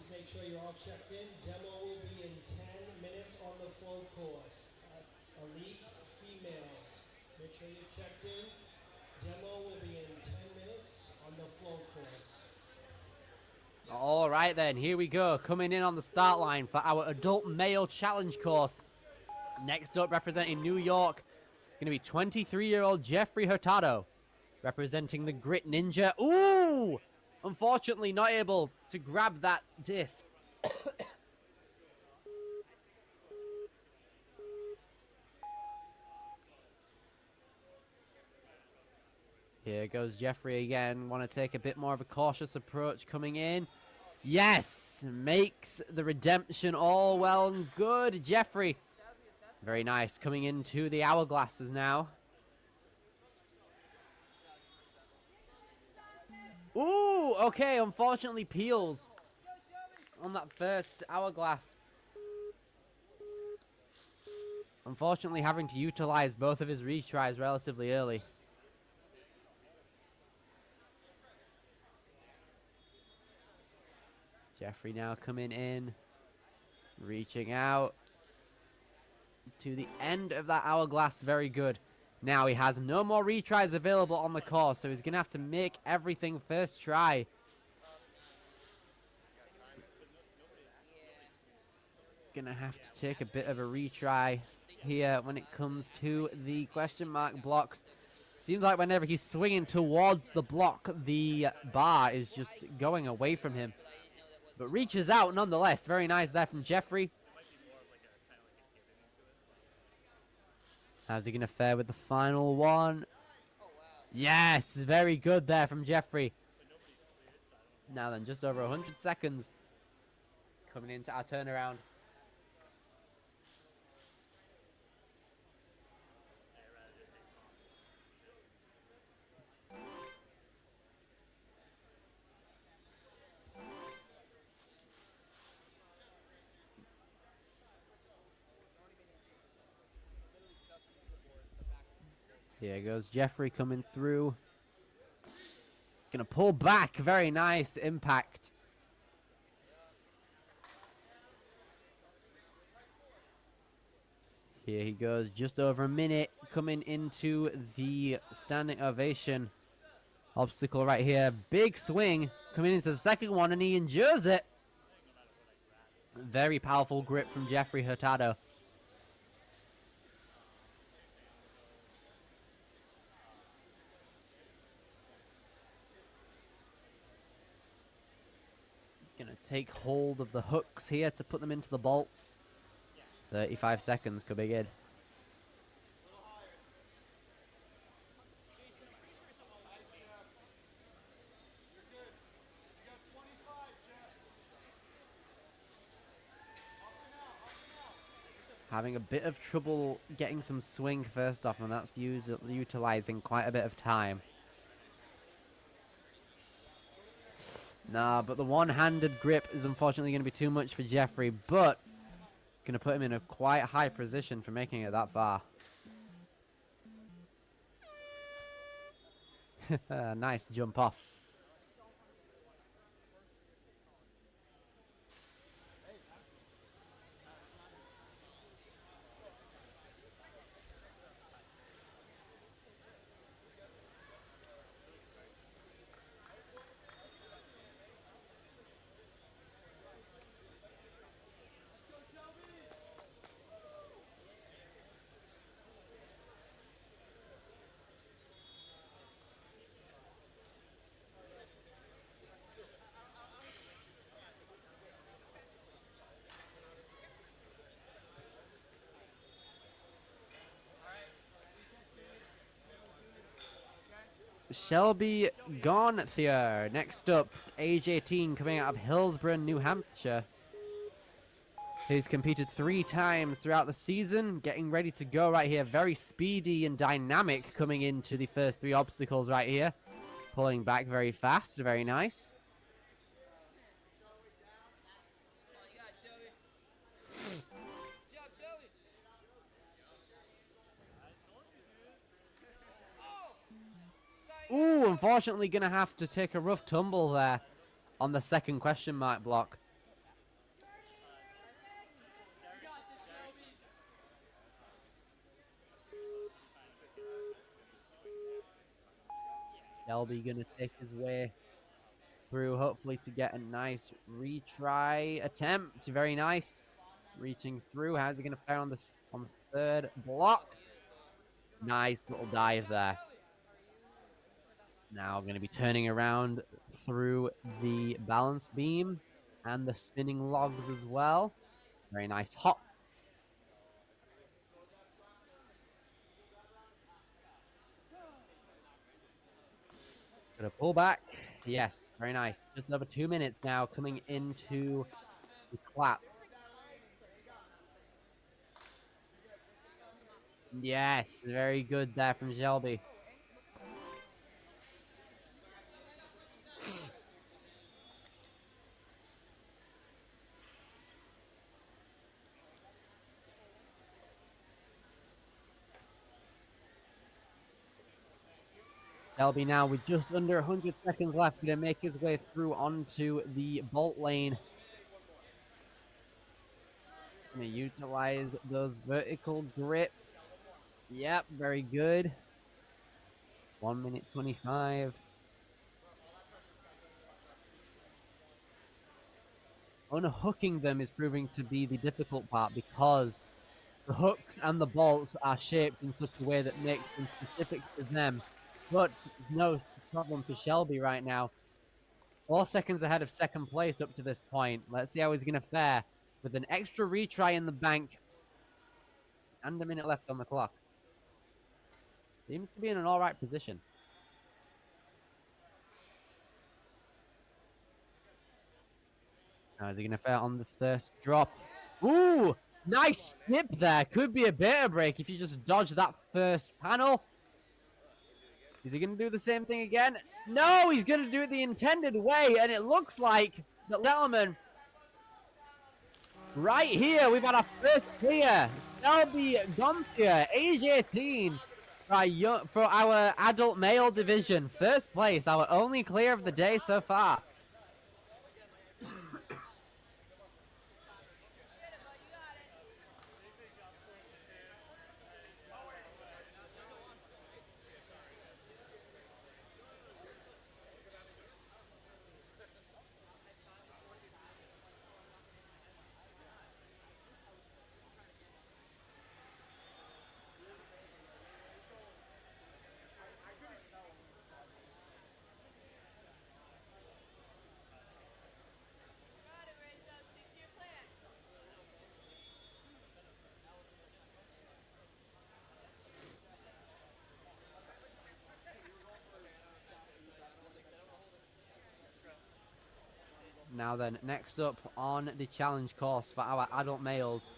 please make sure you're all checked in. Demo will be in 10 minutes on the float course. Elite females, make sure you're checked in. Demo will be in 10 minutes on the float course. All right, then. Here we go. Coming in on the start line for our adult male challenge course. Next up, representing New York, going to be 23-year-old Jeffrey Hurtado. Representing the Grit Ninja. Ooh! Unfortunately, not able to grab that disc. Here goes Jeffrey again. Want to take a bit more of a cautious approach coming in. Yes! Makes the redemption all well and good. Jeffrey. Very nice. Coming into the hourglasses now. Ooh! Okay, unfortunately peels on that first hourglass. Unfortunately having to utilize both of his retries relatively early. Jeffrey now coming in, reaching out to the end of that hourglass. Very good. Now he has no more retries available on the course, so he's going to have to make everything first try. Going to have to take a bit of a retry here when it comes to the question mark blocks. Seems like whenever he's swinging towards the block, the bar is just going away from him. But reaches out nonetheless. Very nice there from Jeffrey. How's he going to fare with the final one? Yes, very good there from Jeffrey. Now then, just over 100 seconds coming into our turnaround. Here goes Jeffrey coming through. Gonna pull back. Very nice impact. Here he goes. Just over a minute coming into the standing ovation. Obstacle right here. Big swing coming into the second one, and he endures it. Very powerful grip from Jeffrey Hurtado. Gonna take hold of the hooks here to put them into the bolts. 35 seconds could be good. Having a bit of trouble getting some swing first off, and that's utilizing quite a bit of time. Nah, but the one-handed grip is unfortunately going to be too much for Jeffrey, but going to put him in a quite high position for making it that far. Nice jump off. Shelby Gauthier, next up, age 18, coming out of Hillsborough, New Hampshire. He's competed 3 times throughout the season, getting ready to go right here. Very speedy and dynamic coming into the first 3 obstacles right here. Pulling back very fast, very nice. Ooh, unfortunately going to have to take a rough tumble there on the second question mark block. Shelby gonna take his way through, hopefully to get a nice retry attempt. Very nice. Reaching through. How's he gonna fare on the third block? Nice little dive there. Now going to be turning around through the balance beam and the spinning logs as well. Very nice hop. Gonna pull back. Yes, very nice. Just over 2 minutes now coming into the clap. Yes, very good there from Shelby. Shelby now with just under 100 seconds left, going to make his way through onto the bolt lane. Going to utilize those vertical grip. Yep, very good. 1 minute 25. Unhooking them is proving to be the difficult part because the hooks and the bolts are shaped in such a way that makes them specific to them. But it's no problem for Shelby right now. 4 seconds ahead of second place up to this point. Let's see how he's going to fare with an extra retry in the bank and a minute left on the clock. Seems to be in an all right position. Now is he going to fare on the first drop? Ooh, nice snip there. Could be a beta break if you just dodge that first panel. Is he going to do the same thing again? No, he's going to do it the intended way, and it looks like the gentleman right here, we've got our first clear. Shelby Gompier, age 18, for our adult male division. First place, our only clear of the day so far. Now then, next up on the challenge course for our adult males,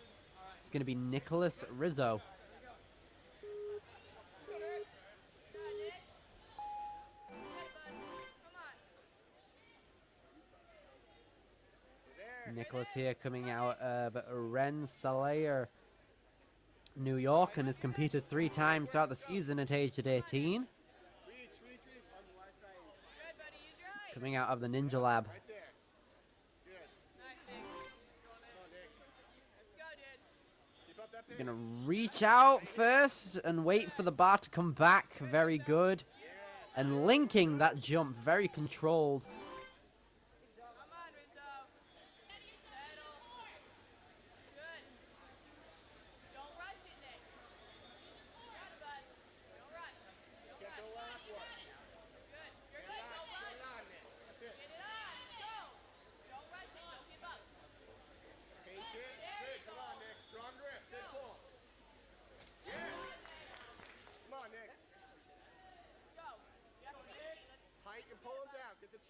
it's going to be Nicholas Rizzo. Nicholas here coming out of Rensselaer, New York, and has competed 3 times throughout the season at age 18. Coming out of the Ninja Lab. You're going to reach out first and wait for the bar to come back. Very good. And linking that jump, very controlled.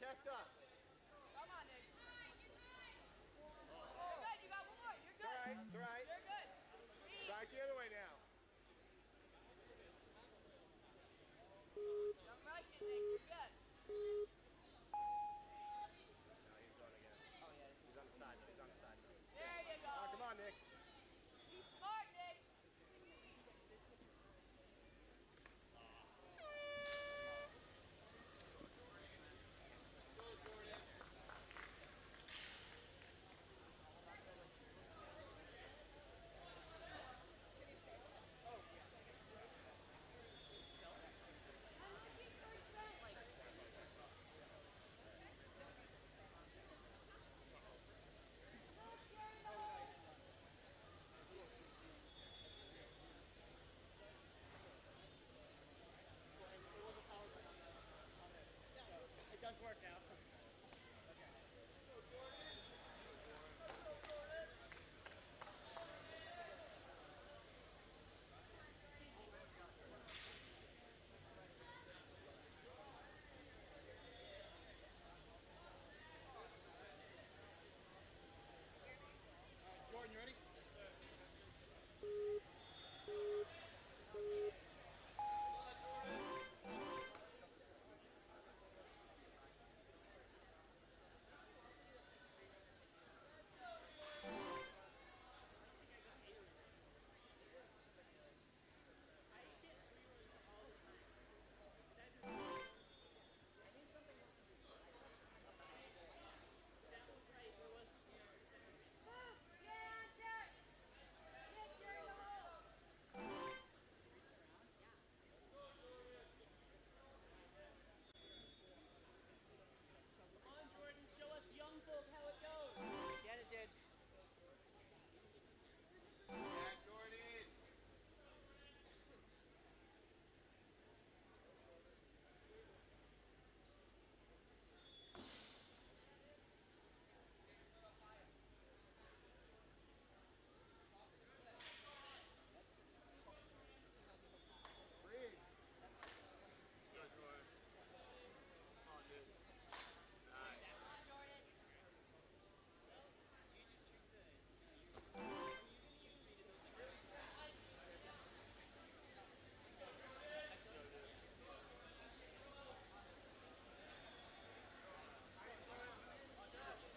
Chest up. Come on, Nick. You're good. You got one more. You're good. It's all right. You're good. Back the other way now. Don't rush it, Nick. You're good. No, he's going again. Oh, yeah. He's on the side. He's on the side. There you go. Come on, Nick. You smart, Nick.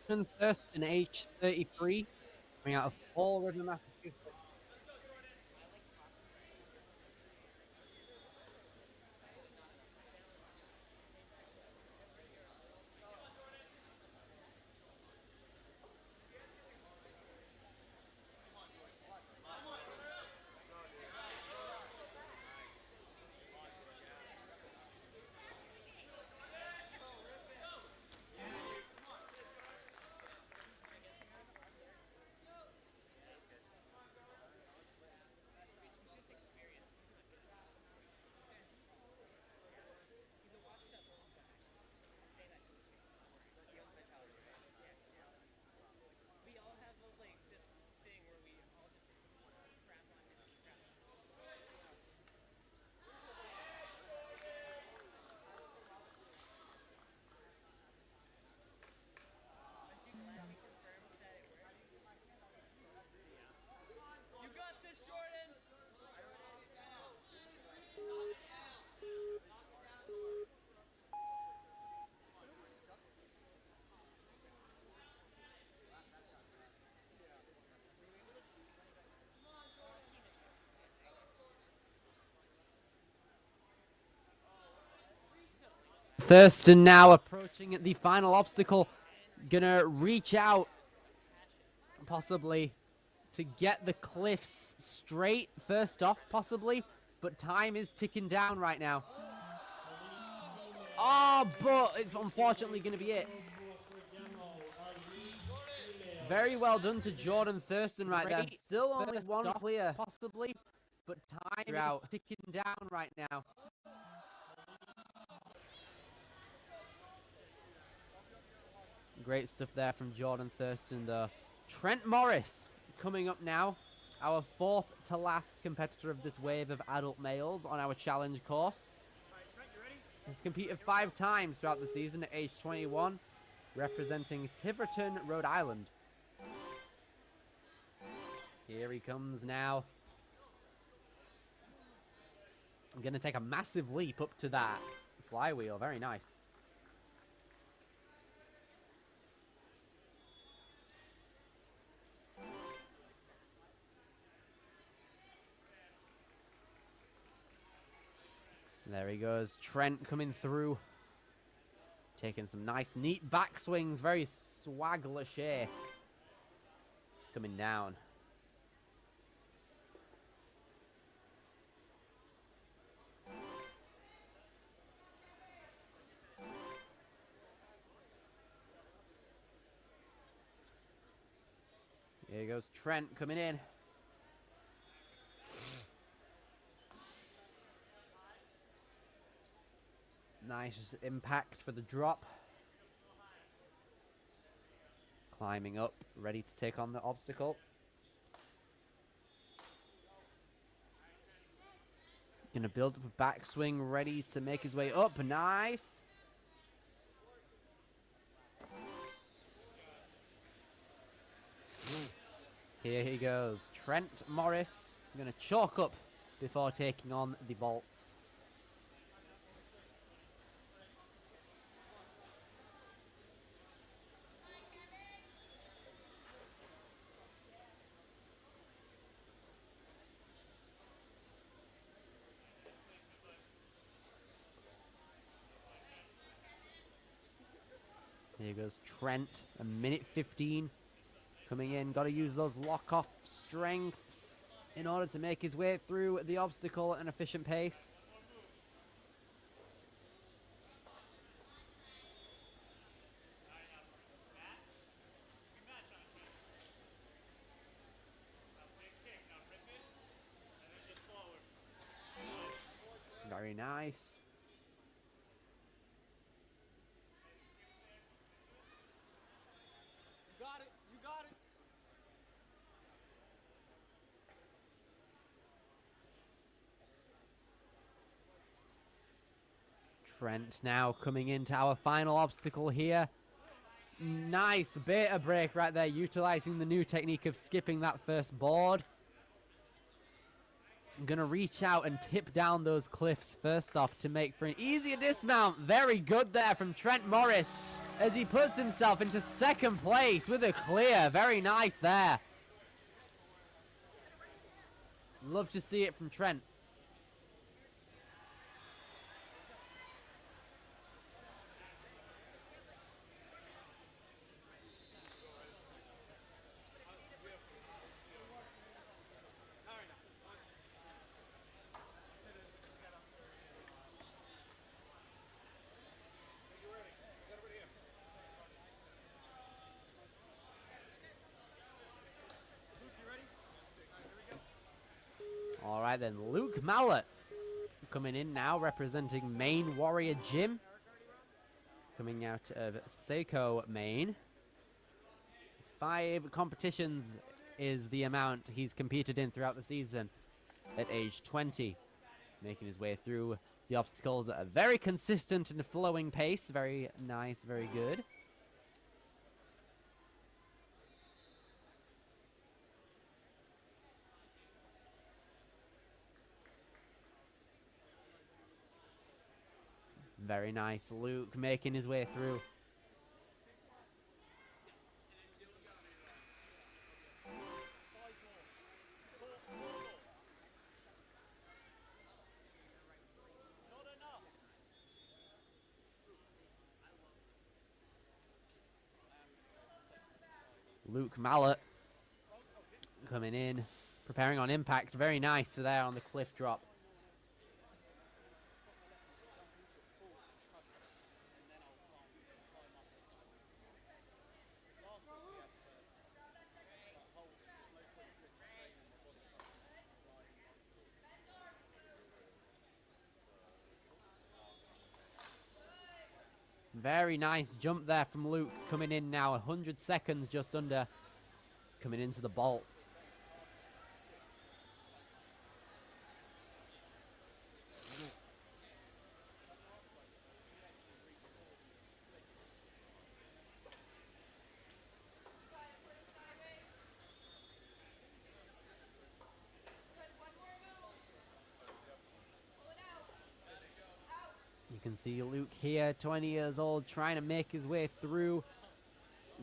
Jordan Thurston, age 33, coming out of Fall River, Massachusetts. We all have like this thing where we all just crap on his crap. Aren't you glad we confirmed that it works? You got this, Jordan! Thurston now approaching the final obstacle. Gonna reach out, possibly, to get the cliffs straight first off, possibly. But time is ticking down right now. Oh, but it's unfortunately going to be it. Very well done to Jordan Thurston right there. Still only one clear, possibly. But time is ticking down right now. Great stuff there from Jordan Thurston, though. Trent Morris coming up now. Our fourth to last competitor of this wave of adult males on our challenge course. He's competed 5 times throughout the season at age 21, representing Tiverton, Rhode Island. Here he comes now. I'm going to take a massive leap up to that flywheel. Very nice. There he goes. Trent coming through. Taking some nice, neat backswings. Very swag lâché. Coming down. Here goes Trent coming in. Nice impact for the drop. Climbing up, ready to take on the obstacle. Gonna build up a backswing, ready to make his way up. Nice. Here he goes. Trent Morris. Gonna chalk up before taking on the vaults. Here goes Trent, a minute 15 coming in. Got to use those lock-off strengths in order to make his way through the obstacle at an efficient pace. Very nice. Trent now coming into our final obstacle here. Nice beta break right there, utilizing the new technique of skipping that first board. I'm going to reach out and tip down those cliffs first off to make for an easier dismount. Very good there from Trent Morris. as he puts himself into second place with a clear. Very nice there. Love to see it from Trent. All right, then. Luke Mallet coming in now, representing Maine Warrior Gym. Coming out of Seiko, Maine. 5 competitions is the amount he's competed in throughout the season at age 20. Making his way through the obstacles at a very consistent and flowing pace. Very nice, very good. Very nice. Luke making his way through. Luke Mallet coming in, preparing on impact. Very nice there on the cliff drop. Very nice jump there from Luke, coming in now, 100 seconds just under, coming into the bolts. You can see Luke here, 20 years old, trying to make his way through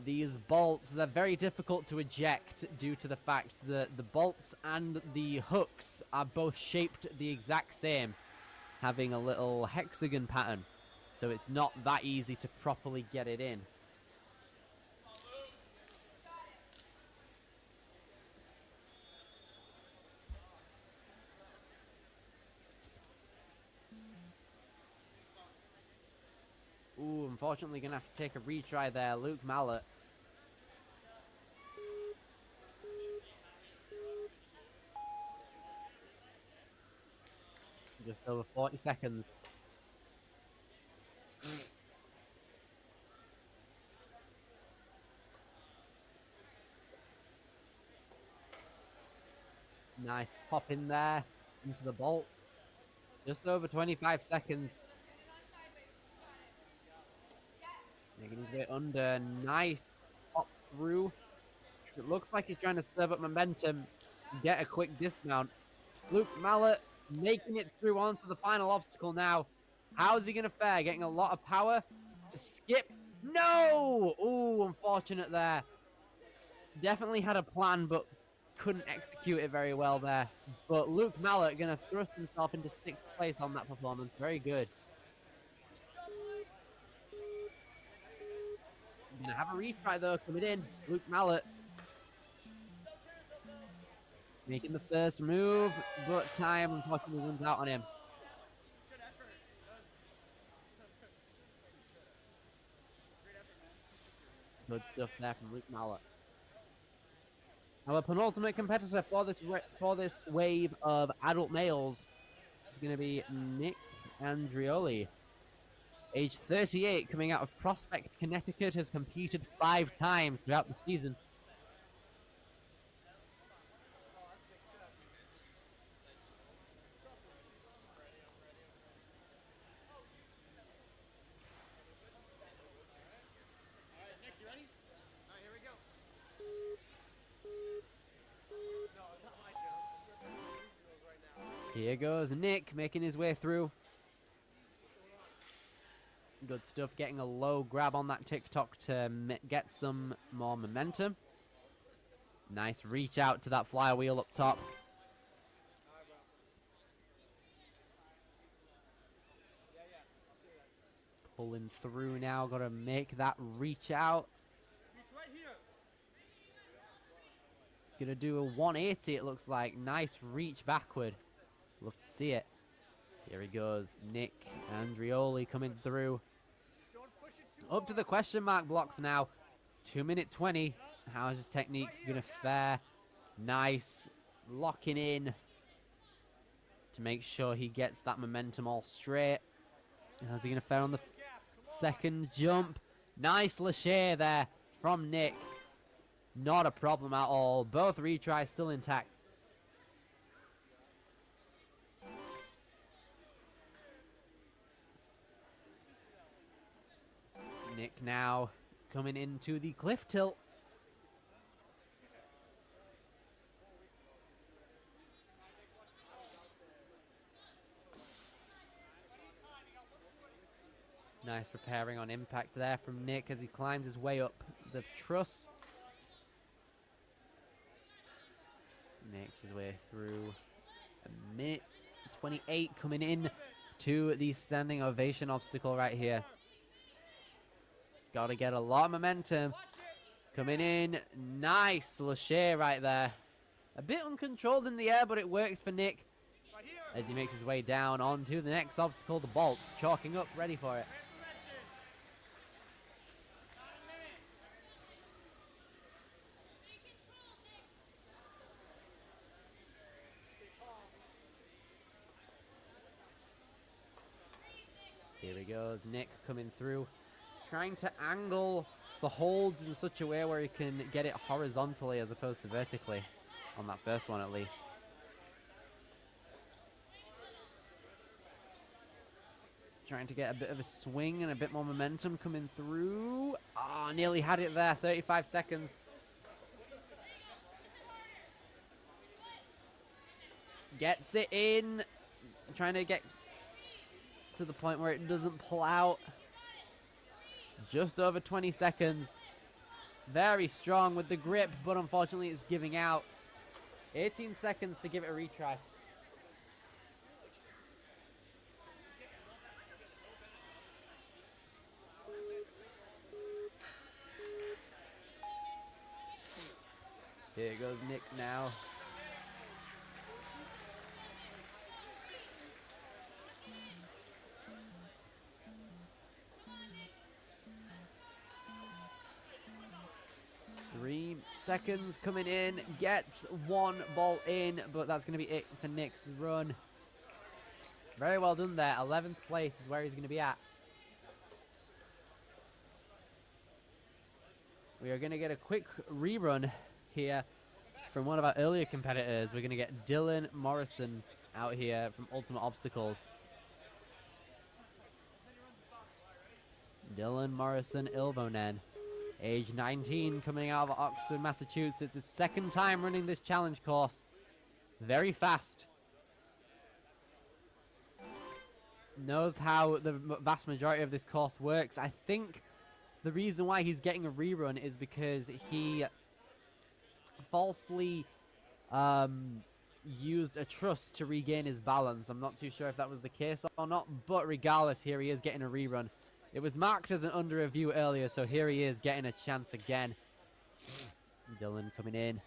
these bolts. They're very difficult to eject due to the fact that the bolts and the hooks are both shaped the exact same, having a little hexagon pattern. So it's not that easy to properly get it in. Ooh, unfortunately gonna have to take a retry there. Luke Mallet. Just over 40 seconds. Nice pop in there into the bolt. Just over 25 seconds. Making his way under. Nice pop through. It looks like he's trying to serve up momentum, get a quick dismount. Luke Mallet making it through onto the final obstacle now. How's he going to fare? Getting a lot of power to skip. No! Ooh, unfortunate there. Definitely had a plan, but couldn't execute it very well there. But Luke Mallet going to thrust himself into 6th place on that performance. Very good. Going to have a retry though coming in. Luke Mallet making the first move, but time unfortunately runs out on him. Good stuff there from Luke Mallet. Our penultimate competitor for this wave of adult males is going to be Nick Andrioli. Age 38, coming out of Prospect, Connecticut, has competed 5 times throughout the season. Here goes Nick, making his way through. Good stuff. Getting a low grab on that TikTok to get some more momentum. Nice reach out to that flywheel up top. Pulling through now. Got to make that reach out. Going to do a 180, it looks like. Nice reach backward. Love to see it. Here he goes. Nick Andrioli coming through. Up to the question mark blocks now. 2:20. How is his technique going to fare? Nice. Locking in to make sure he gets that momentum all straight. How's he going to fare on the second jump? Nice Lachey there from Nick. Not a problem at all. Both retries still intact. Nick now coming into the cliff tilt. Nice preparing on impact there from Nick as he climbs his way up the truss. Makes his way through a minute 28 coming in to the standing ovation obstacle right here. Got to get a lot of momentum. Coming in. Nice Lachey right there. A bit uncontrolled in the air, but it works for Nick as he makes his way down onto the next obstacle, the Bolt. Chalking up, ready for it. Here he goes, Nick coming through, trying to angle the holds in such a way where he can get it horizontally as opposed to vertically, on that first one at least. Trying to get a bit of a swing and a bit more momentum coming through. Ah, nearly had it there, 35 seconds. Gets it in, trying to get to the point where it doesn't pull out. Just over 20 seconds. Very strong with the grip, but unfortunately it's giving out. 18 seconds to give it a retry. Here goes Nick now. Seconds coming in, gets one ball in, but that's going to be it for Nick's run. Very well done there. 11th place is where he's going to be at. We are going to get a quick rerun here from one of our earlier competitors. We're going to get Dylan Morrison out here from Ultimate Obstacles. Dylan Morrison Ilvonen. Age 19, coming out of Oxford, Massachusetts. His second time running this challenge course. Very fast. Knows how the vast majority of this course works. I think the reason why he's getting a rerun is because he falsely used a truss to regain his balance. I'm not too sure if that was the case or not, but regardless, here he is getting a rerun. It was marked as an under review earlier, so here he is getting a chance again. Dylan coming in.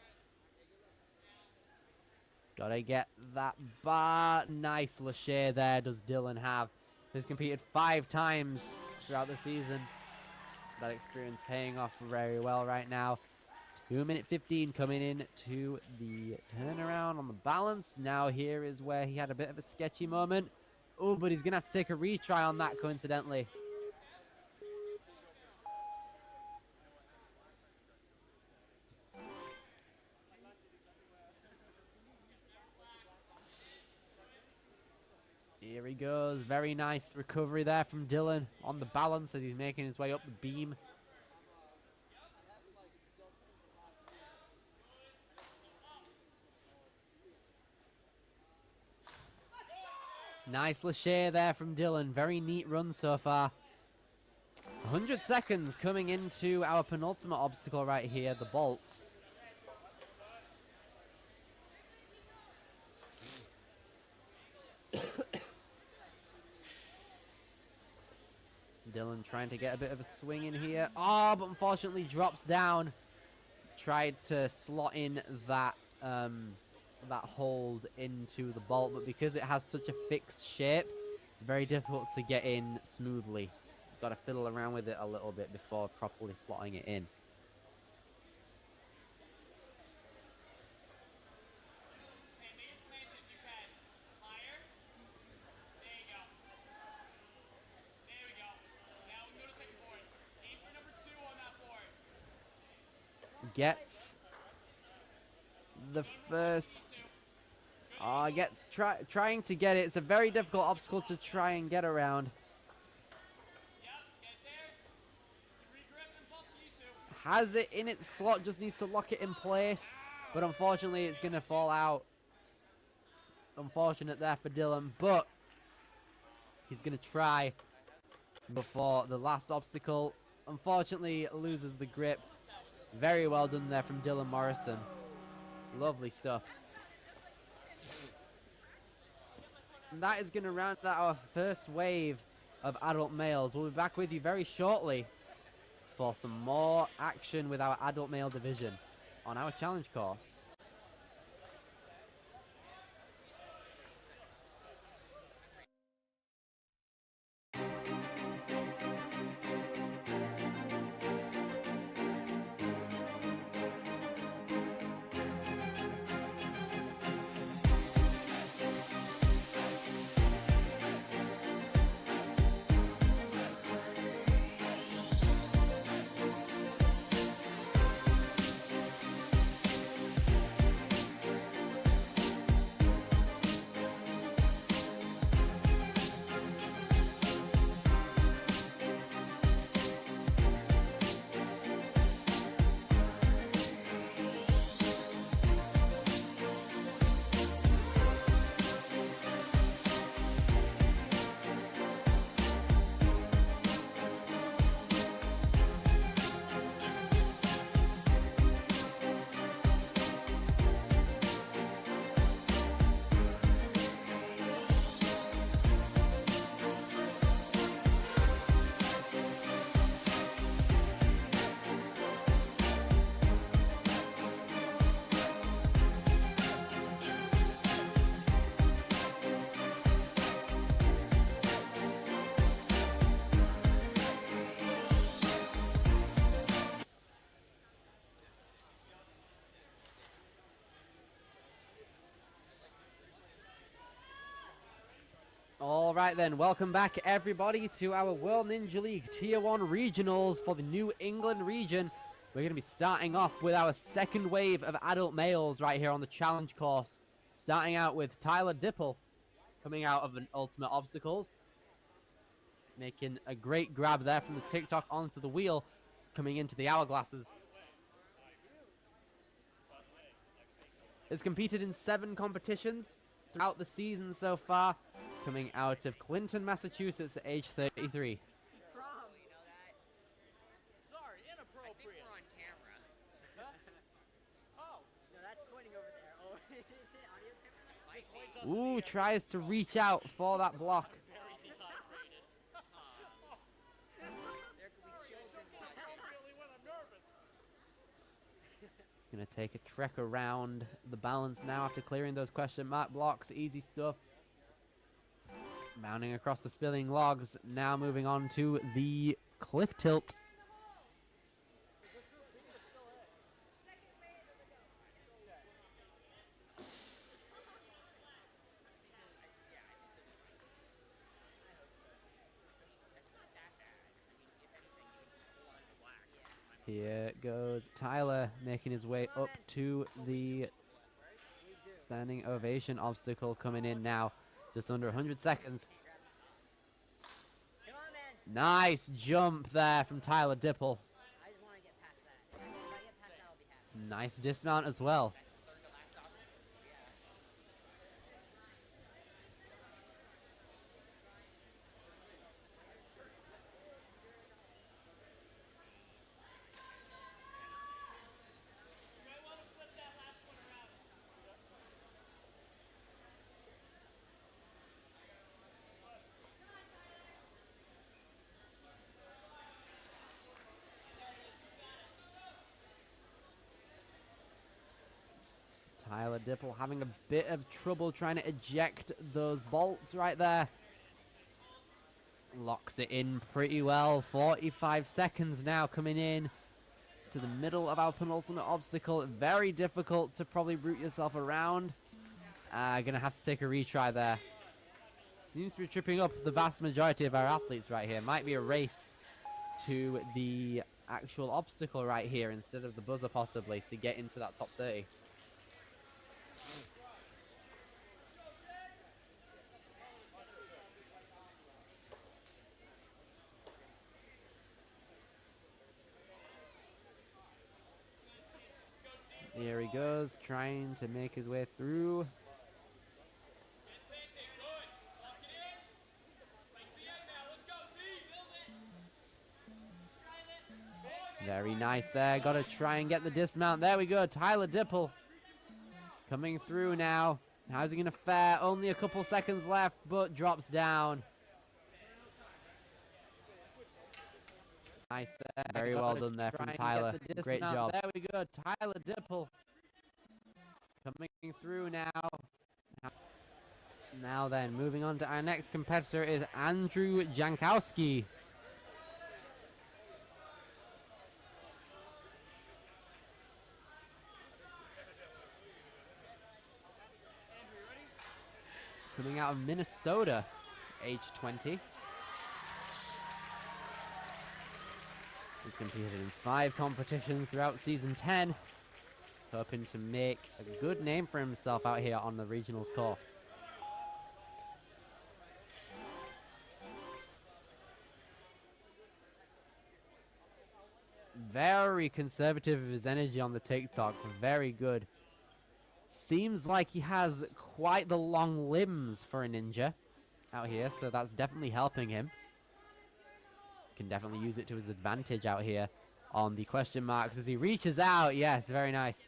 Gotta get that bar. Nice Lachey there, does Dylan have. He's competed 5 times throughout the season. That experience paying off very well right now. 2:15 coming in to the turnaround on the balance. Now here is where he had a bit of a sketchy moment. Oh, but he's gonna have to take a retry on that coincidentally. Here he goes. Very nice recovery there from Dylan on the balance as he's making his way up the beam. Nice Lachey there from Dylan. Very neat run so far. 100 seconds coming into our penultimate obstacle right here, the bolts. Dylan trying to get a bit of a swing in here. Oh, but unfortunately drops down. Tried to slot in that that hold into the bolt, but because it has such a fixed shape, very difficult to get in smoothly. Got to fiddle around with it a little bit before properly slotting it in. Gets the first. Gets trying to get it. It's a very difficult obstacle to try and get around. Has it in its slot, just needs to lock it in place. But unfortunately, it's going to fall out. Unfortunate there for Dylan, but he's going to try before the last obstacle. Unfortunately, loses the grip. Very well done there from Dylan Morrison. Lovely stuff. And that is going to round out our first wave of adult males. We'll be back with you very shortly for some more action with our adult male division on our challenge course. All right then, welcome back everybody to our World Ninja League Tier 1 Regionals for the New England region. We're going to be starting off with our second wave of adult males right here on the challenge course. Starting out with Tyler Dipple, coming out of an Ultimate Obstacles. Making a great grab there from the TikTok onto the wheel, coming into the hourglasses. Has competed in 7 competitions throughout the season so far. Coming out of Clinton, Massachusetts at age 33. Sorry, inappropriate. I think we're on camera. Oh, no, that's pointing over there. Oh, is it audio camera? Ooh, tries to reach out for that block. There could be children watching. Gonna take a trek around the balance now after clearing those question mark blocks. Easy stuff. Mounting across the spilling logs. Now moving on to the cliff tilt. Here goes Tyler making his way up to the standing ovation obstacle coming in now. Just under 100 seconds. Come on, man. Nice jump there from Tyler Dipple. I just want to get past that. If I get past that, I'll be happy. Nice dismount as well. Tyler Dipple having a bit of trouble trying to eject those bolts right there. Locks it in pretty well. 45 seconds now coming in to the middle of our penultimate obstacle. Very difficult to probably root yourself around. Gonna have to take a retry there. Seems to be tripping up the vast majority of our athletes right here. Might be a race to the actual obstacle right here instead of the buzzer possibly to get into that top 30. Here he goes, trying to make his way through. Very nice there. Got to try and get the dismount. There we go. Tyler Dipple coming through now. How's he going to fare? Only a couple seconds left, but drops down. Nice there. Very well done there from Tyler. Great job. There we go. Tyler Dipple coming through now. Now then, moving on to our next competitor is Andrew Jankowski. Coming out of Minnesota, age 20. He's competed in 5 competitions throughout season 10, hoping to make a good name for himself out here on the regionals course. Very conservative of his energy on the TikTok, very good. Seems like he has quite the long limbs for a ninja out here, so that's definitely helping him. Can definitely use it to his advantage out here on the question marks as he reaches out. Yes, very nice.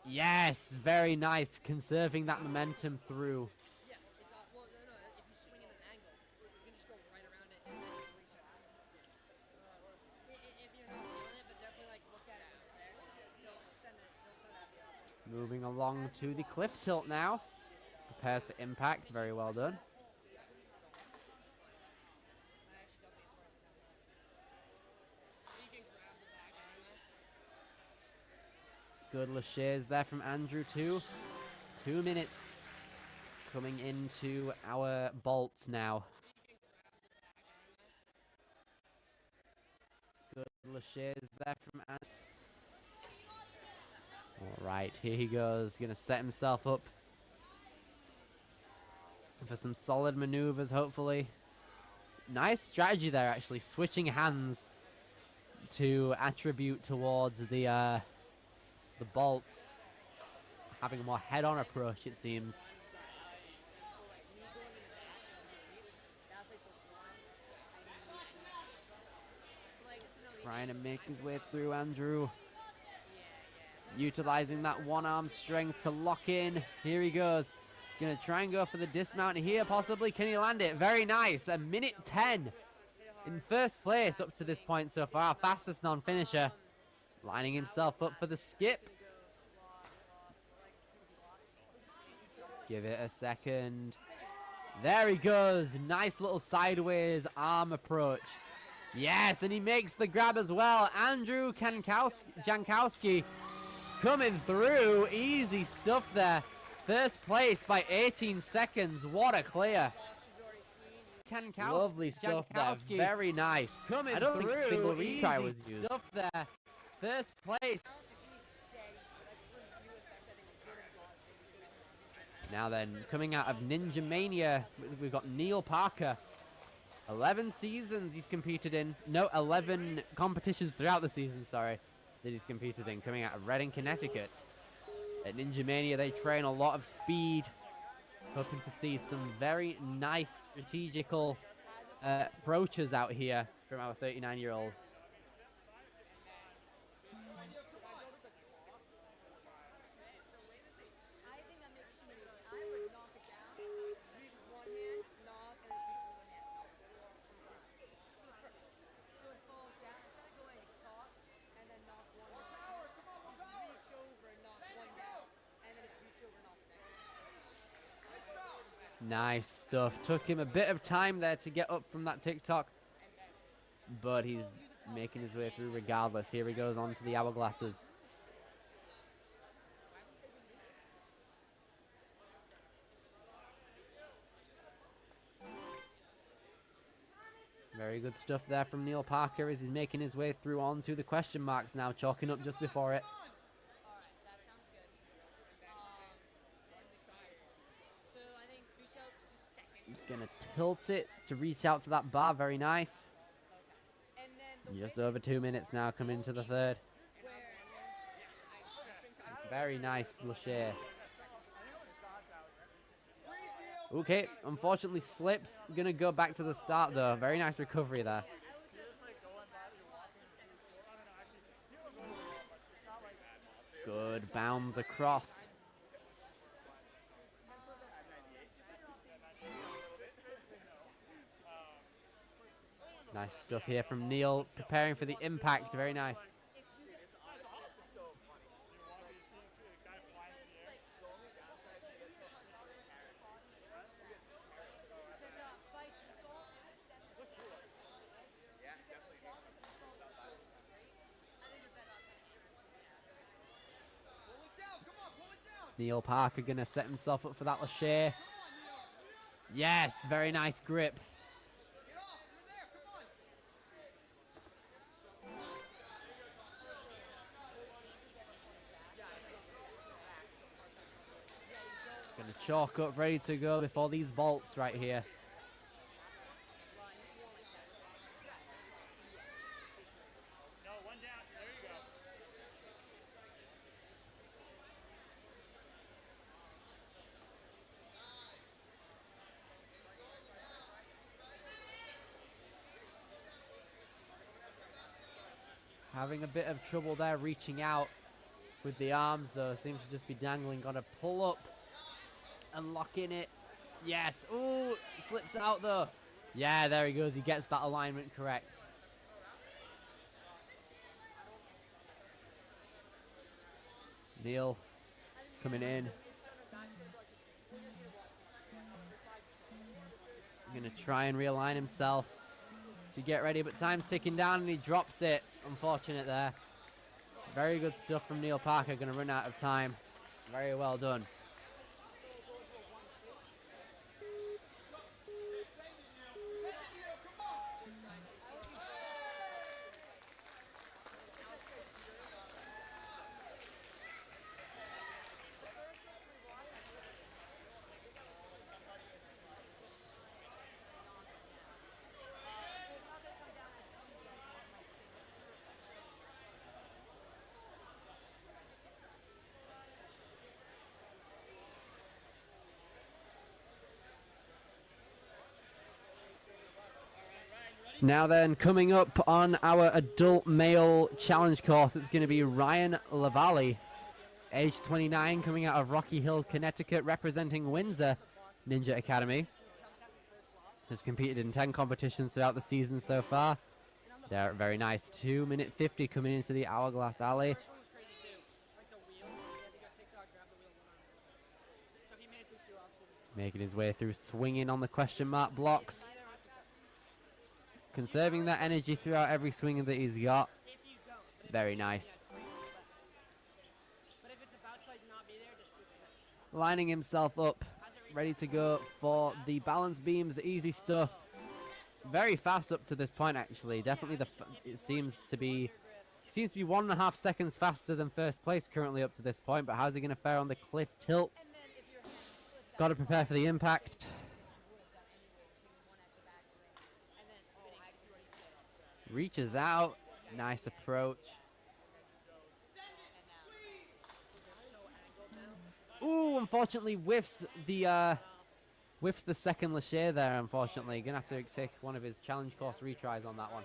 Yes, very nice. Conserving that momentum through. Moving along to the cliff tilt now. Prepares for impact. Very well done. Good laches there from Andrew too. 2 minutes coming into our bolts now. Good laches there from Andrew. All right, here he goes. Going to set himself up for some solid maneuvers, hopefully. Nice strategy there, actually. Switching hands to attribute towards the bolts. Having a more head-on approach, it seems. Trying to make his way through, Andrew. Utilizing that one-arm strength to lock in. Here he goes. Gonna try and go for the dismount here, possibly. Can he land it? Very nice. A minute 10 in first place up to this point so far. Fastest non-finisher. Lining himself up for the skip. Give it a second. There he goes. Nice little sideways arm approach. Yes, and he makes the grab as well. Andrew Jankowski coming through. Easy stuff there. First place by 18 seconds. What a clear. Lovely stuff there. Very nice. Coming I don't think a single retry was used. Stuff there. First place. Now then, coming out of Ninja Mania, we've got Neil Parker. 11 seasons he's competed in. No, 11 competitions throughout the season, sorry, that he's competed in. Coming out of Reading, Connecticut. At Ninja Mania, they train a lot of speed. Hoping to see some very nice strategical approaches out here from our 39-year-old. Nice stuff. Took him a bit of time there to get up from that TikTok, but he's making his way through regardless. Here he goes on to the hourglasses. Very good stuff there from Neil Parker as he's making his way through onto the question marks now, chalking up just before it. Alright, so that sounds good. So I think reach out to the second. He's going to tilt it to reach out to that bar. Very nice. Okay. And then Just over 2 minutes now coming into the third. Very nice, Lachey. Okay, unfortunately slips. Gonna go back to the start though. Very nice recovery there. Good bounds across. Nice stuff here from Neil, preparing for the impact. Very nice. Neil Parker gonna set himself up for that Lachey. Yes, very nice grip. Gonna chalk up, ready to go before these bolts right here. Having a bit of trouble there reaching out with the arms though. Seems to just be dangling. Got to pull up and lock in it. Yes. Ooh, slips out though. Yeah, there he goes. He gets that alignment correct. Neil coming in. Gonna try and realign himself to get ready, but time's ticking down and he drops it. Unfortunate there. Very good stuff from Neil Parker. Gonna run out of time. Very well done. Now then, coming up on our adult male challenge course, it's going to be Ryan Lavallee, age 29, coming out of Rocky Hill, Connecticut, representing Windsor Ninja Academy. Has competed in 10 competitions throughout the season so far. They're very nice. 2:50 coming into the Hourglass Alley. Making his way through, swinging on the question mark blocks. Conserving that energy throughout every swing that he's got. Very nice. Lining himself up, ready to go for the balance beams, easy stuff. Very fast up to this point, actually. Definitely it seems to be, he seems to be 1.5 seconds faster than first place currently up to this point, but how's he going to fare on the cliff tilt? Got to prepare for the impact. Reaches out, nice approach. Ooh, unfortunately whiffs the second Lachey there, unfortunately. Gonna have to take one of his challenge course retries on that one.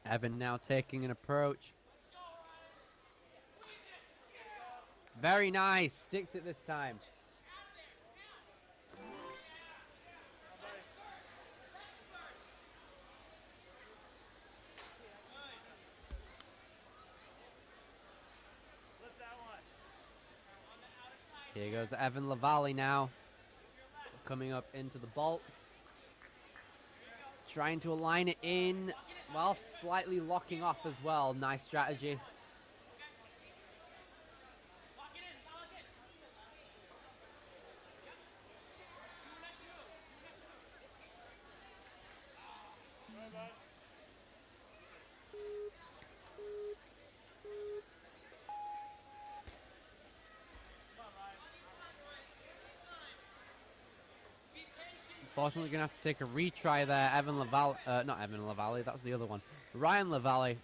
Evan now taking an approach. Very nice. Sticks it this time. Here goes Evan Lavallee now. Coming up into the bolts. Trying to align it in while slightly locking off as well. Nice strategy. Unfortunately, going to have to take a retry there. Evan Lavallee, not Evan Lavallee, that's the other one. Ryan Lavallee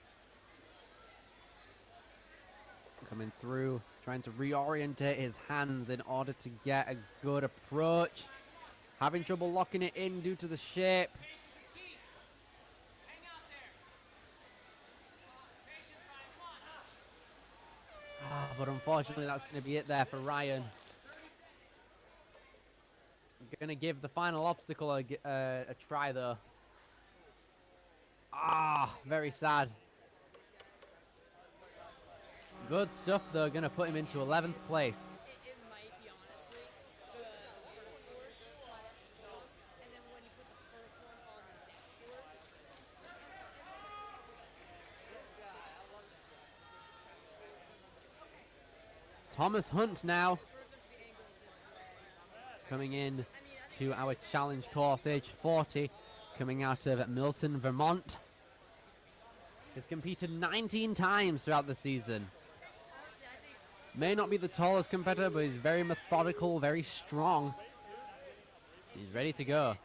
coming through, trying to reorientate his hands in order to get a good approach. Having trouble locking it in due to the shape. But unfortunately, that's going to be it there for Ryan. Going to give the final obstacle a try, though. Very sad. Good stuff, though. Going to put him into 11th place. It might be, honestly, the first board, and then when you put the first one on the next board. Thomas Hunt now. Coming in to our challenge course, age 40, coming out of Milton, Vermont. He's competed 19 times throughout the season. May not be the tallest competitor, but he's very methodical, very strong. He's ready to go.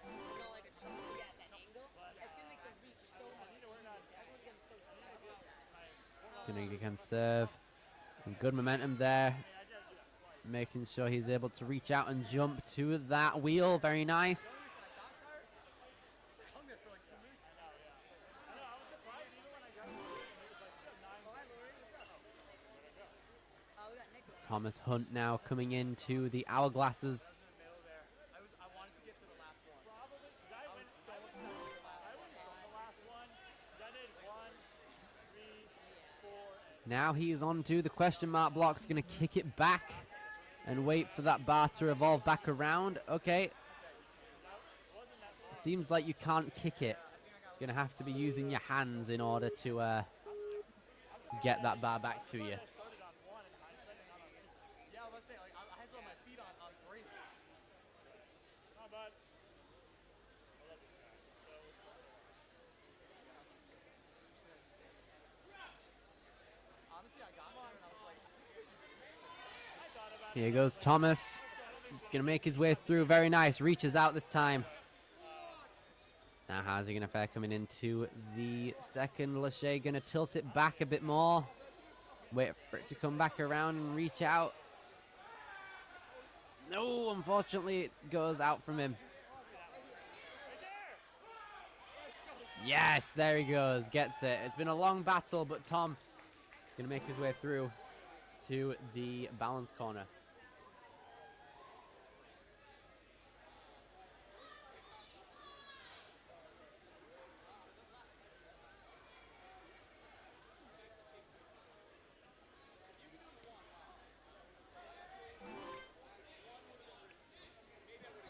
Gonna conserve some good momentum there. Making sure he's able to reach out and jump to that wheel. Very nice. Thomas Hunt now coming into the hourglasses. Now he is on to the question mark blocks. Going to kick it back and wait for that bar to revolve back around. Okay. Seems like you can't kick it. You're going to have to be using your hands in order to get that bar back to you. Here goes Thomas. Gonna make his way through. Very nice. Reaches out this time. Now how's he gonna fare coming into the second? Lachey gonna tilt it back a bit more. Wait for it to come back around and reach out. No, unfortunately it goes out from him. Yes, there he goes. Gets it. It's been a long battle, but Tom gonna make his way through to the balance corner.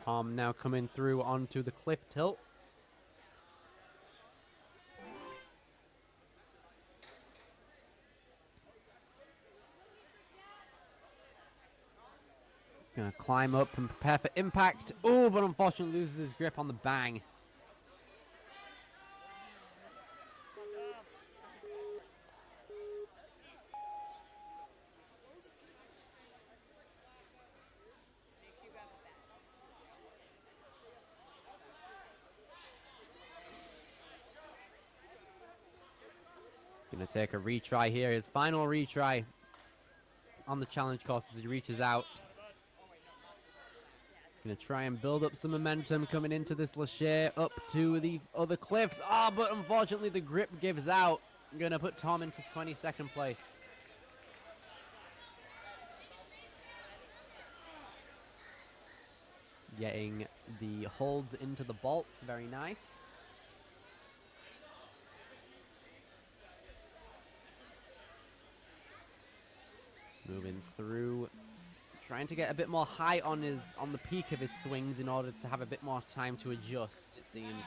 Tom now coming through onto the cliff tilt. Gonna climb up and prepare for impact. Oh, but unfortunately loses his grip on the bang. Gonna take a retry here, his final retry on the challenge course as he reaches out. Gonna try and build up some momentum coming into this Lachey up to the other cliffs. But unfortunately the grip gives out. Gonna put Tom into 22nd place. Getting the holds into the bolts. Very nice. Moving through. Trying to get a bit more height on the peak of his swings in order to have a bit more time to adjust, it seems.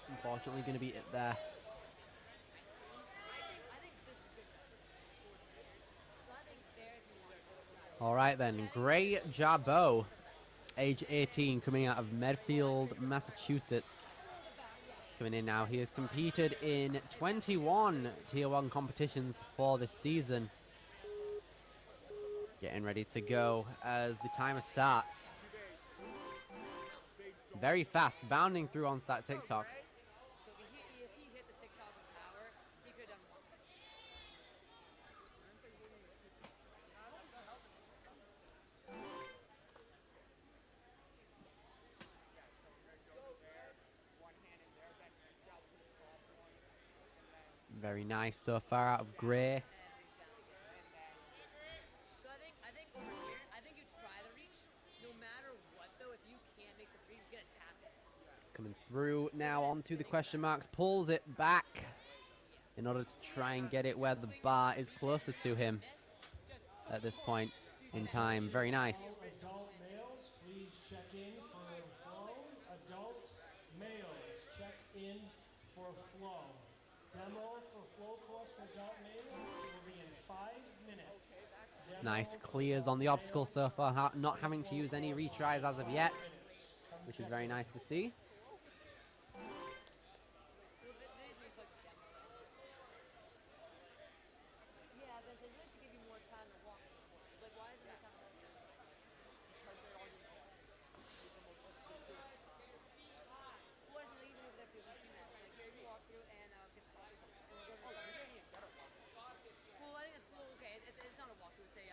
Unfortunately, going to be it there. All right then, Gray Jarbeau, age 18, coming out of Medfield, Massachusetts. Coming in now, he has competed in 21 Tier 1 competitions for this season. Getting ready to go as the timer starts. Very fast, bounding through onto that TikTok. So if he hit the TikTok with power, he could unlock it. Very nice so far out of Gray. So I think over here, I think you try the reach. No matter what though, if you can't make the reach, you're gonna tap it. Coming through now onto the question marks, pulls it back in order to try and get it where the bar is closer to him at this point in time. Very nice. Adult males, please check in for flow. Adult males, check in for flow. Demo for flow course for adult males will be in 5 minutes. Demo Nice for clears adult on the obstacle males, so far, not having to flow use any course will retries be as of 5 yet, minutes. Come which is check very in. nice to see. Yeah, they really should give you more time to walk the course. Like, why isn't there time to walk the course? Because they're all doing course. Well, isn't it even over there for the females? Like, here you walk through and get the course. And we'll go to the Well, I think it's cool. Okay, it's not a walkthrough. It's a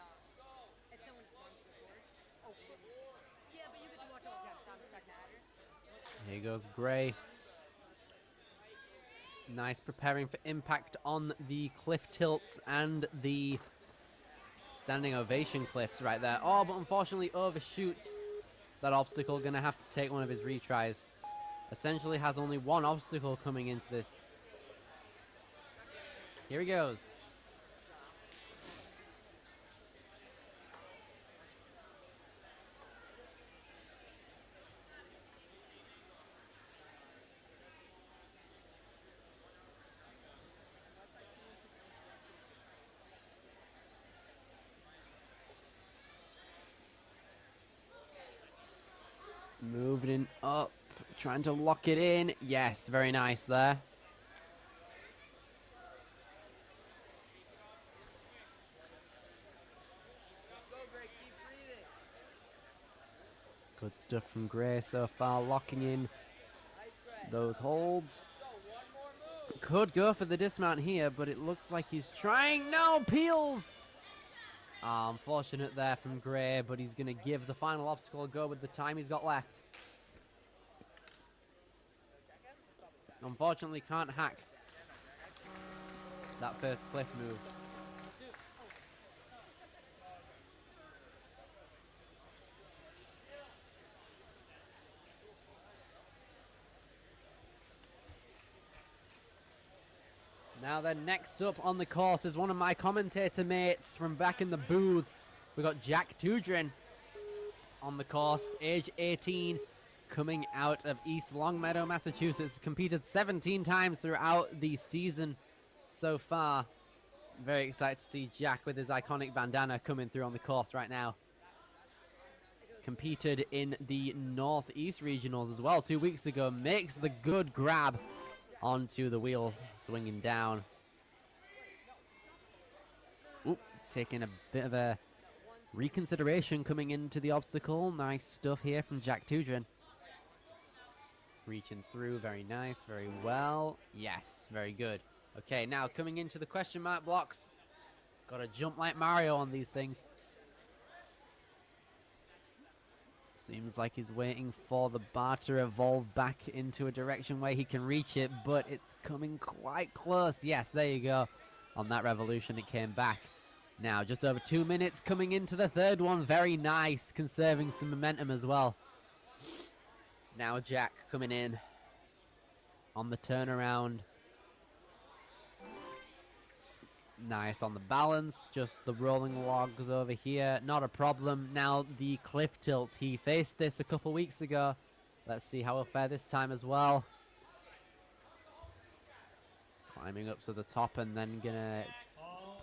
it's someone just runs through the course. Oh, yeah, but you get to watch all the sound effect matter. Here goes Gray. Nice preparing for impact on the cliff tilts and the standing ovation cliffs right there. Oh, but unfortunately overshoots that obstacle. Gonna have to take one of his retries. Essentially has only one obstacle coming into this. Here he goes. Moving up, trying to lock it in. Yes, very nice there. Go, Greg, keep breathing. Good stuff from Gray so far, locking in Nice, Greg. those holds. Go, one more move. Could go for the dismount here, but it looks like he's trying. No, peels! Unfortunate there from Gray, but he's going to give the final obstacle a go with the time he's got left. Unfortunately, can't hack that first cliff move. Now then, next up on the course is one of my commentator mates from back in the booth. We got Jack Tudrin on the course, age 18, coming out of East Longmeadow, Massachusetts. Competed 17 times throughout the season so far. Very excited to see Jack with his iconic bandana coming through on the course right now. Competed in the Northeast Regionals as well 2 weeks ago. Makes the good grab onto the wheel, swinging down. Oop, taking a bit of a reconsideration coming into the obstacle. Nice stuff here from Jack Tudrin. Reaching through, very nice, very well. Yes, very good. Okay, now coming into the question mark blocks. Got to jump like Mario on these things. Seems like he's waiting for the bar to evolve back into a direction where he can reach it, but it's coming quite close. Yes, there you go. On that revolution, it came back. Now, just over 2 minutes coming into the third one. Very nice, conserving some momentum as well. Now Jack coming in on the turnaround. Nice on the balance, just the rolling logs over here, not a problem. Now the cliff tilt, he faced this a couple weeks ago. Let's see how he'll fare this time as well. Climbing up to the top and then gonna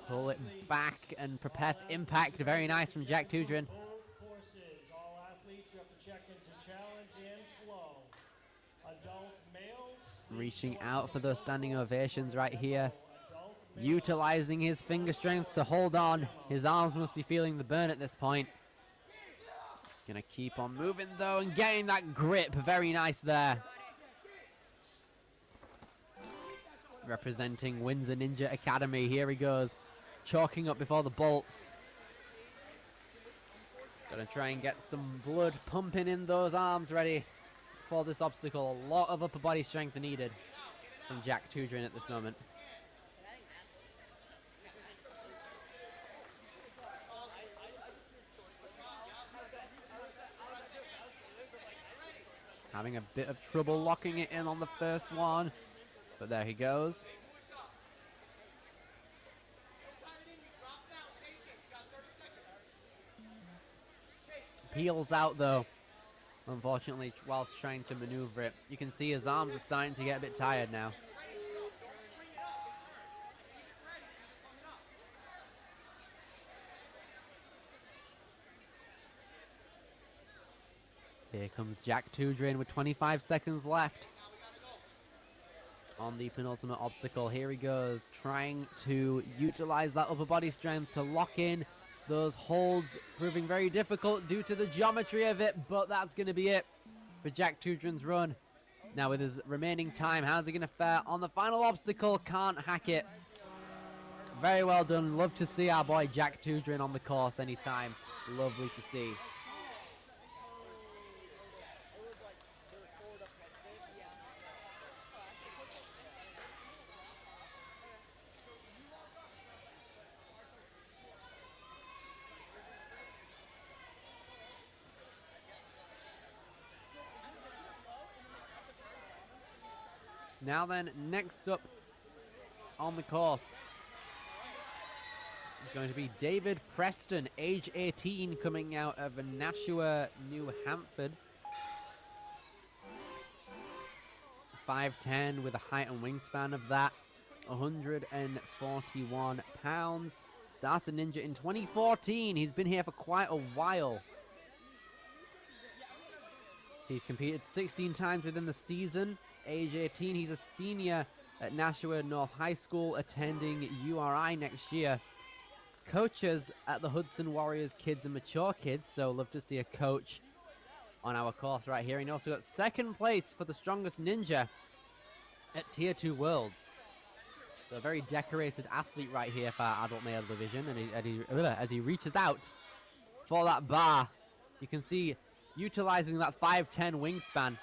pull it back and prepare for impact. Very nice from Jack Tudrin. Both courses, all athletes, you have to check into challenge and flow. Adult males, Reaching out for those standing ovations right here. Utilizing his finger strength to hold on. His arms must be feeling the burn at this point. Gonna keep on moving though and getting that grip. Very nice there. Representing Windsor Ninja Academy. Here he goes. Chalking up before the bolts. Gonna try and get some blood pumping in those arms ready for this obstacle. A lot of upper body strength needed from Jack Tudrin at this moment. Having a bit of trouble locking it in on the first one. But there he goes. Peels out though. Unfortunately, whilst trying to maneuver it. You can see his arms are starting to get a bit tired now. Here comes Jack Tudrin with 25 seconds left on the penultimate obstacle. Here he goes, trying to utilize that upper body strength to lock in those holds, proving very difficult due to the geometry of it, but that's going to be it for Jack Tudrin's run. Now with his remaining time, how's he going to fare on the final obstacle? Can't hack it. Very well done. Love to see our boy Jack Tudrin on the course anytime. Lovely to see. Now then, next up on the course is going to be David Preston, age 18, coming out of Nashua, New Hampshire. 5'10", with a height and wingspan of that. 141 pounds. Started Ninja in 2014. He's been here for quite a while. He's competed 16 times within the season. Age 18, he's a senior at Nashua North High School, attending URI next year. Coaches at the Hudson Warriors Kids and Mature Kids, so love to see a coach on our course right here. He also got second place for the strongest ninja at Tier 2 Worlds. So a very decorated athlete right here for our adult male division. And as he reaches out for that bar, you can see utilizing that 5'10" wingspan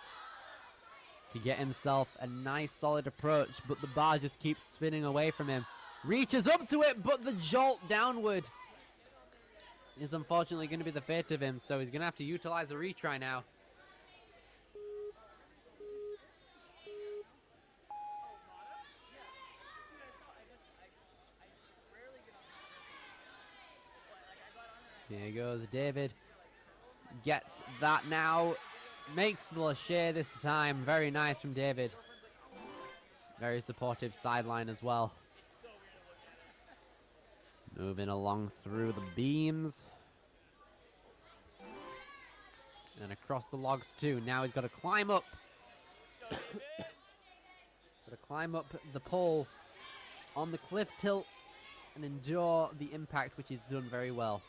to get himself a nice solid approach, but the bar just keeps spinning away from him. Reaches up to it, but the jolt downward is unfortunately going to be the fate of him, so he's going to have to utilize a retry now. Here goes David. Gets that now. Makes the lâché this time. Very nice from David. Very supportive sideline as well. Moving along through the beams. And across the logs too. Now he's got to climb up. Got to climb up the pole on the cliff tilt and endure the impact, which he's done very well.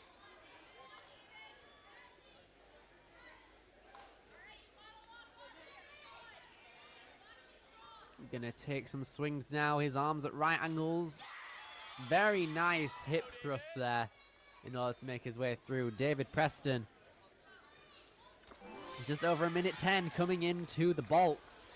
Gonna take some swings now. His arms at right angles. Very nice hip thrust there in order to make his way through. David Preston Just over a minute 10 coming into the bolts.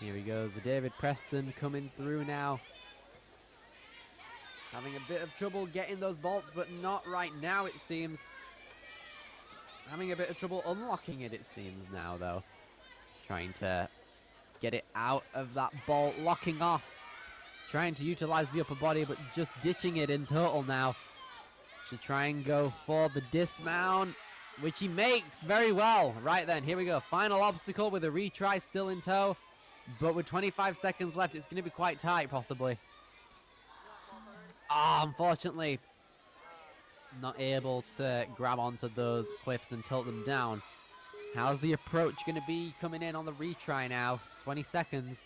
Here he goes, David Preston coming through now. Having a bit of trouble getting those bolts, but not right now, it seems. Having a bit of trouble unlocking it, it seems now, though. Trying to get it out of that bolt, locking off. Trying to utilize the upper body, but just ditching it in total now. Should try and go for the dismount, which he makes very well. Right then, here we go. Final obstacle with a retry still in tow. But with 25 seconds left, it's going to be quite tight, possibly. Unfortunately, not able to grab onto those cliffs and tilt them down. How's the approach going to be coming in on the retry now? 20 seconds.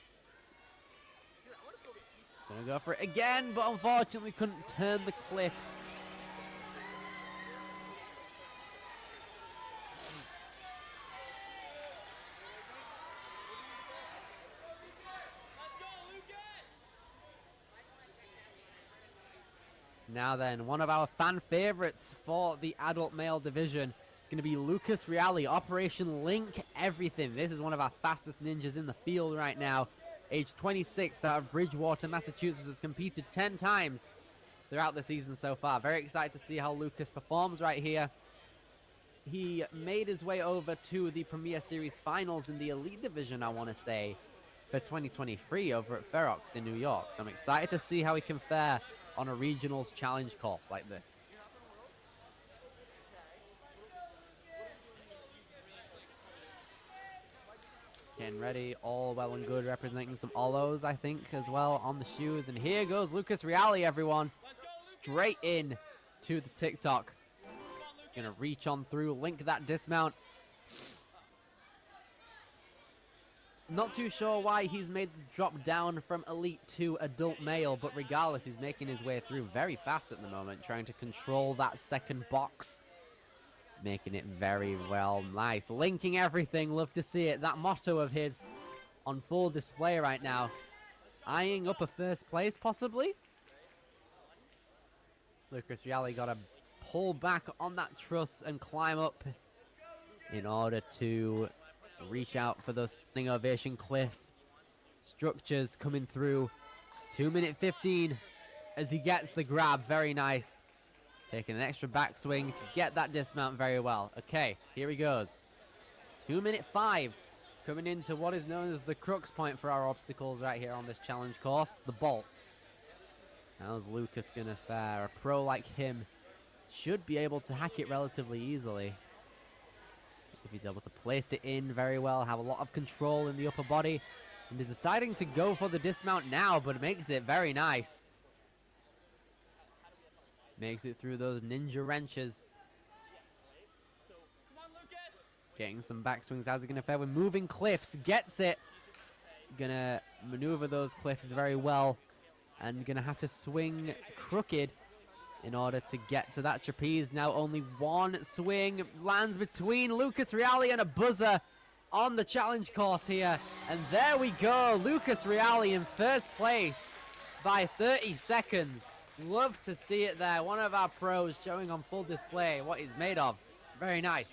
Going to go for it again, but unfortunately couldn't turn the cliffs. Now then, one of our fan favorites for the adult male division. It's going to be Lucas Reale, Operation Link Everything. This is one of our fastest ninjas in the field right now. Age 26, out of Bridgewater, Massachusetts, has competed 10 times throughout the season so far. Very excited to see how Lucas performs right here. He made his way over to the Premier Series Finals in the Elite Division, I want to say, for 2023 over at Ferox in New York. So I'm excited to see how he can fare on a regionals challenge course like this. Getting ready, all well and good, representing some Olos, I think, as well on the shoes. And here goes Lucas Reale, everyone. Straight in to the TikTok. Gonna reach on through, link that dismount. Not too sure why he's made the drop down from elite to adult male, but regardless, he's making his way through very fast at the moment, trying to control that second box. Making it very well. Nice. Linking everything. Love to see it. That motto of his on full display right now. Eyeing up a first place, possibly. Lucas Reale got to pull back on that truss and climb up in order to reach out for the standing ovation cliff. Structures coming through. 2 minute 15 as he gets the grab. Very nice. Taking an extra backswing to get that dismount very well. Okay, here he goes. 2 minute 5. Coming into what is known as the crux point for our obstacles right here on this challenge course. The bolts. How's Lucas going to fare? A pro like him should be able to hack it relatively easily. If he's able to place it in very well. Have a lot of control in the upper body. And is deciding to go for the dismount now, but makes it very nice. Makes it through those ninja wrenches. Getting some backswings. How's he going to fare with moving cliffs? Gets it. Gonna maneuver those cliffs very well. And gonna have to swing crooked in order to get to that trapeze. Now only one swing lands between Lucas Reale and a buzzer on the challenge course here. And there we go. Lucas Reale in first place by 30 seconds. Love to see it there. One of our pros showing on full display what he's made of. Very nice.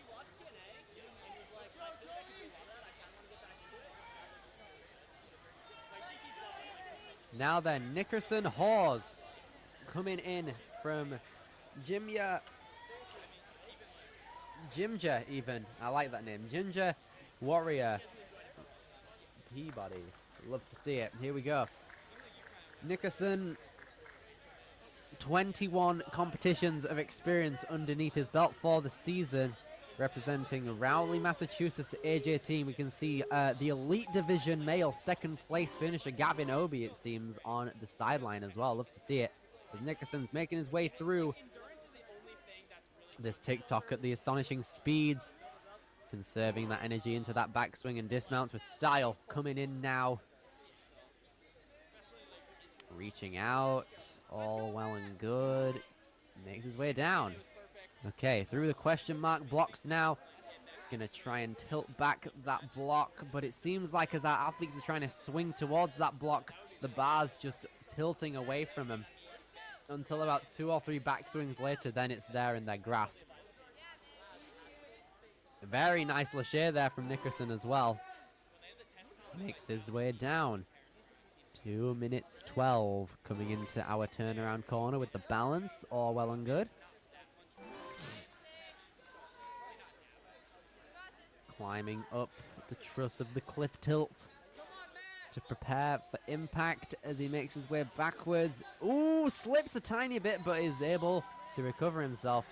Now then, Nickerson Hawes coming in from Jimja even. I like that name. Ginger Warrior Peabody. Love to see it. Here we go. Nickerson, 21 competitions of experience underneath his belt for the season, representing Rowley, Massachusetts AJ team. We can see the Elite Division male second place finisher Gavin Obi, it seems, on the sideline as well. Love to see it as Nickerson's making his way through this TikTok at the astonishing speeds, conserving that energy into that backswing and dismounts with style. Coming in now, reaching out, all well and good. Makes his way down. Okay, through the question mark blocks now. Gonna try and tilt back that block, but it seems like as our athletes are trying to swing towards that block, the bar's just tilting away from them. Until about 2 or 3 backswings later, then it's there in their grasp. Very nice lâcher there from Nickerson as well. Makes his way down. 2 minutes 12 coming into our turnaround corner with the balance, all well and good. Climbing up the truss of the cliff tilt to prepare for impact as he makes his way backwards. Ooh, slips a tiny bit, but is able to recover himself.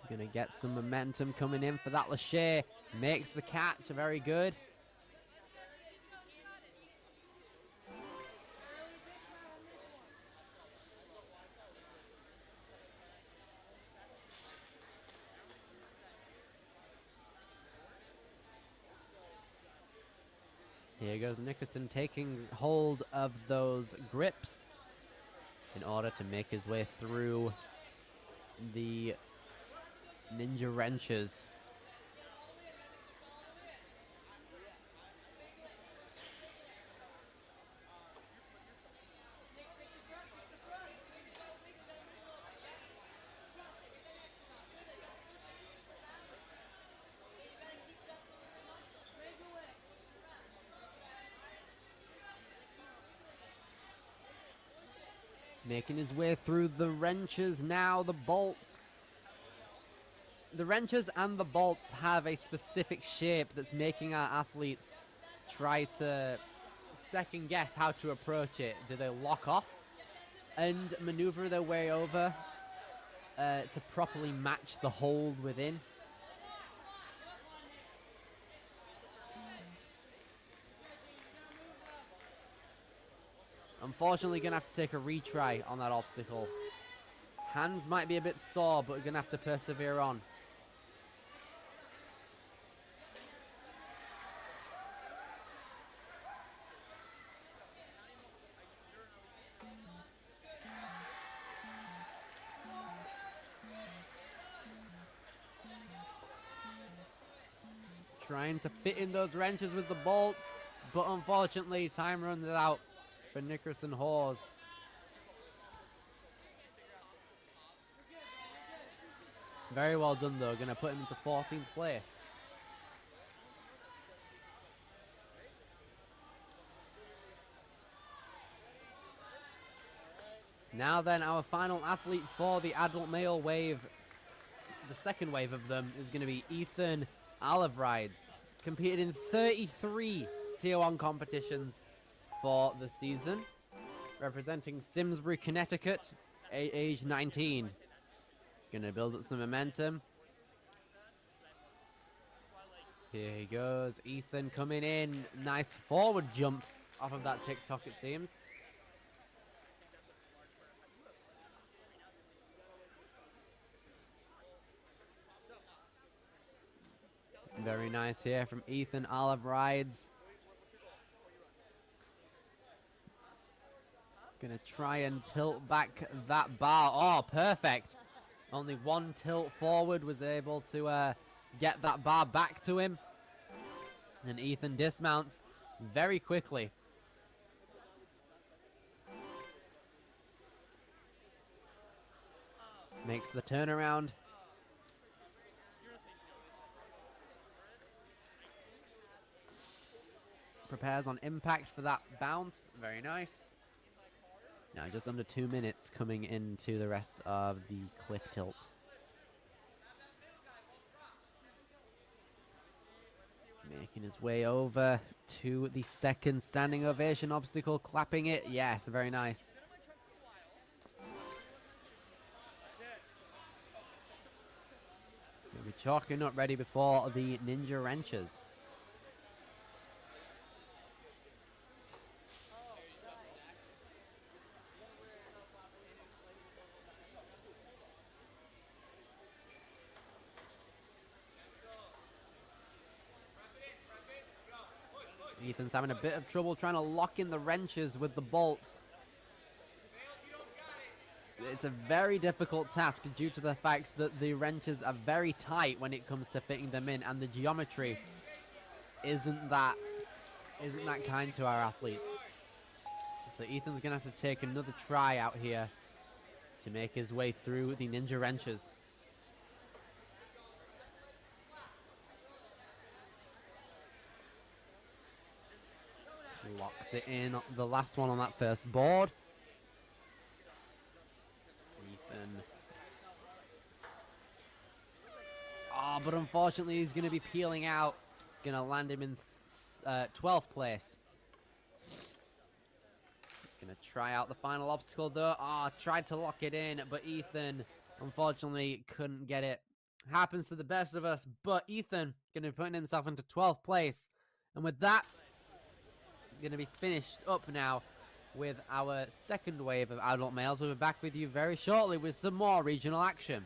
Gonna get some momentum coming in for that lâcher. Makes the catch, very good. Here goes Nickerson taking hold of those grips in order to make his way through the ninja wrenches. Making his way through the wrenches now, the bolts. The wrenches and the bolts have a specific shape that's making our athletes try to second guess how to approach it. Do they lock off and maneuver their way over to properly match the hold within? Unfortunately, gonna have to take a retry on that obstacle. Hands might be a bit sore, but we're gonna have to persevere on. Trying to fit in those wrenches with the bolts, but unfortunately, time runs out for Nickerson Hawes. Very well done though, gonna put him into 14th place. Now then, our final athlete for the adult male wave, the second wave of them, is gonna be Ethan Alvarez. Competed in 33 Tier 1 competitions for the season, representing Simsbury, Connecticut, age 19. Gonna build up some momentum. Here he goes, Ethan coming in. Nice forward jump off of that TikTok, it seems. Very nice here from Ethan Alvarez. Gonna try and tilt back that bar. Oh, perfect. Only one tilt forward was able to get that bar back to him. And Ethan dismounts very quickly. Makes the turnaround. Prepares on impact for that bounce. Very nice. Now just under 2 minutes coming into the rest of the cliff tilt. Making his way over to the second standing ovation obstacle, clapping it. Yes, very nice. We'll be chalking up ready before the ninja wrenches. Ethan's having a bit of trouble trying to lock in the wrenches with the bolts. It's a very difficult task due to the fact that the wrenches are very tight when it comes to fitting them in, and the geometry isn't that kind to our athletes. So Ethan's gonna have to take another try out here to make his way through the ninja wrenches. Locks it in, the last one on that first board. Ethan. Oh, but unfortunately he's going to be peeling out. Going to land him in 12th place. Going to try out the final obstacle though. Oh, tried to lock it in, but Ethan unfortunately couldn't get it. Happens to the best of us, but Ethan going to be putting himself into 12th place. And with that, going to be finished up now with our second wave of adult males. We'll be back with you very shortly with some more regional action.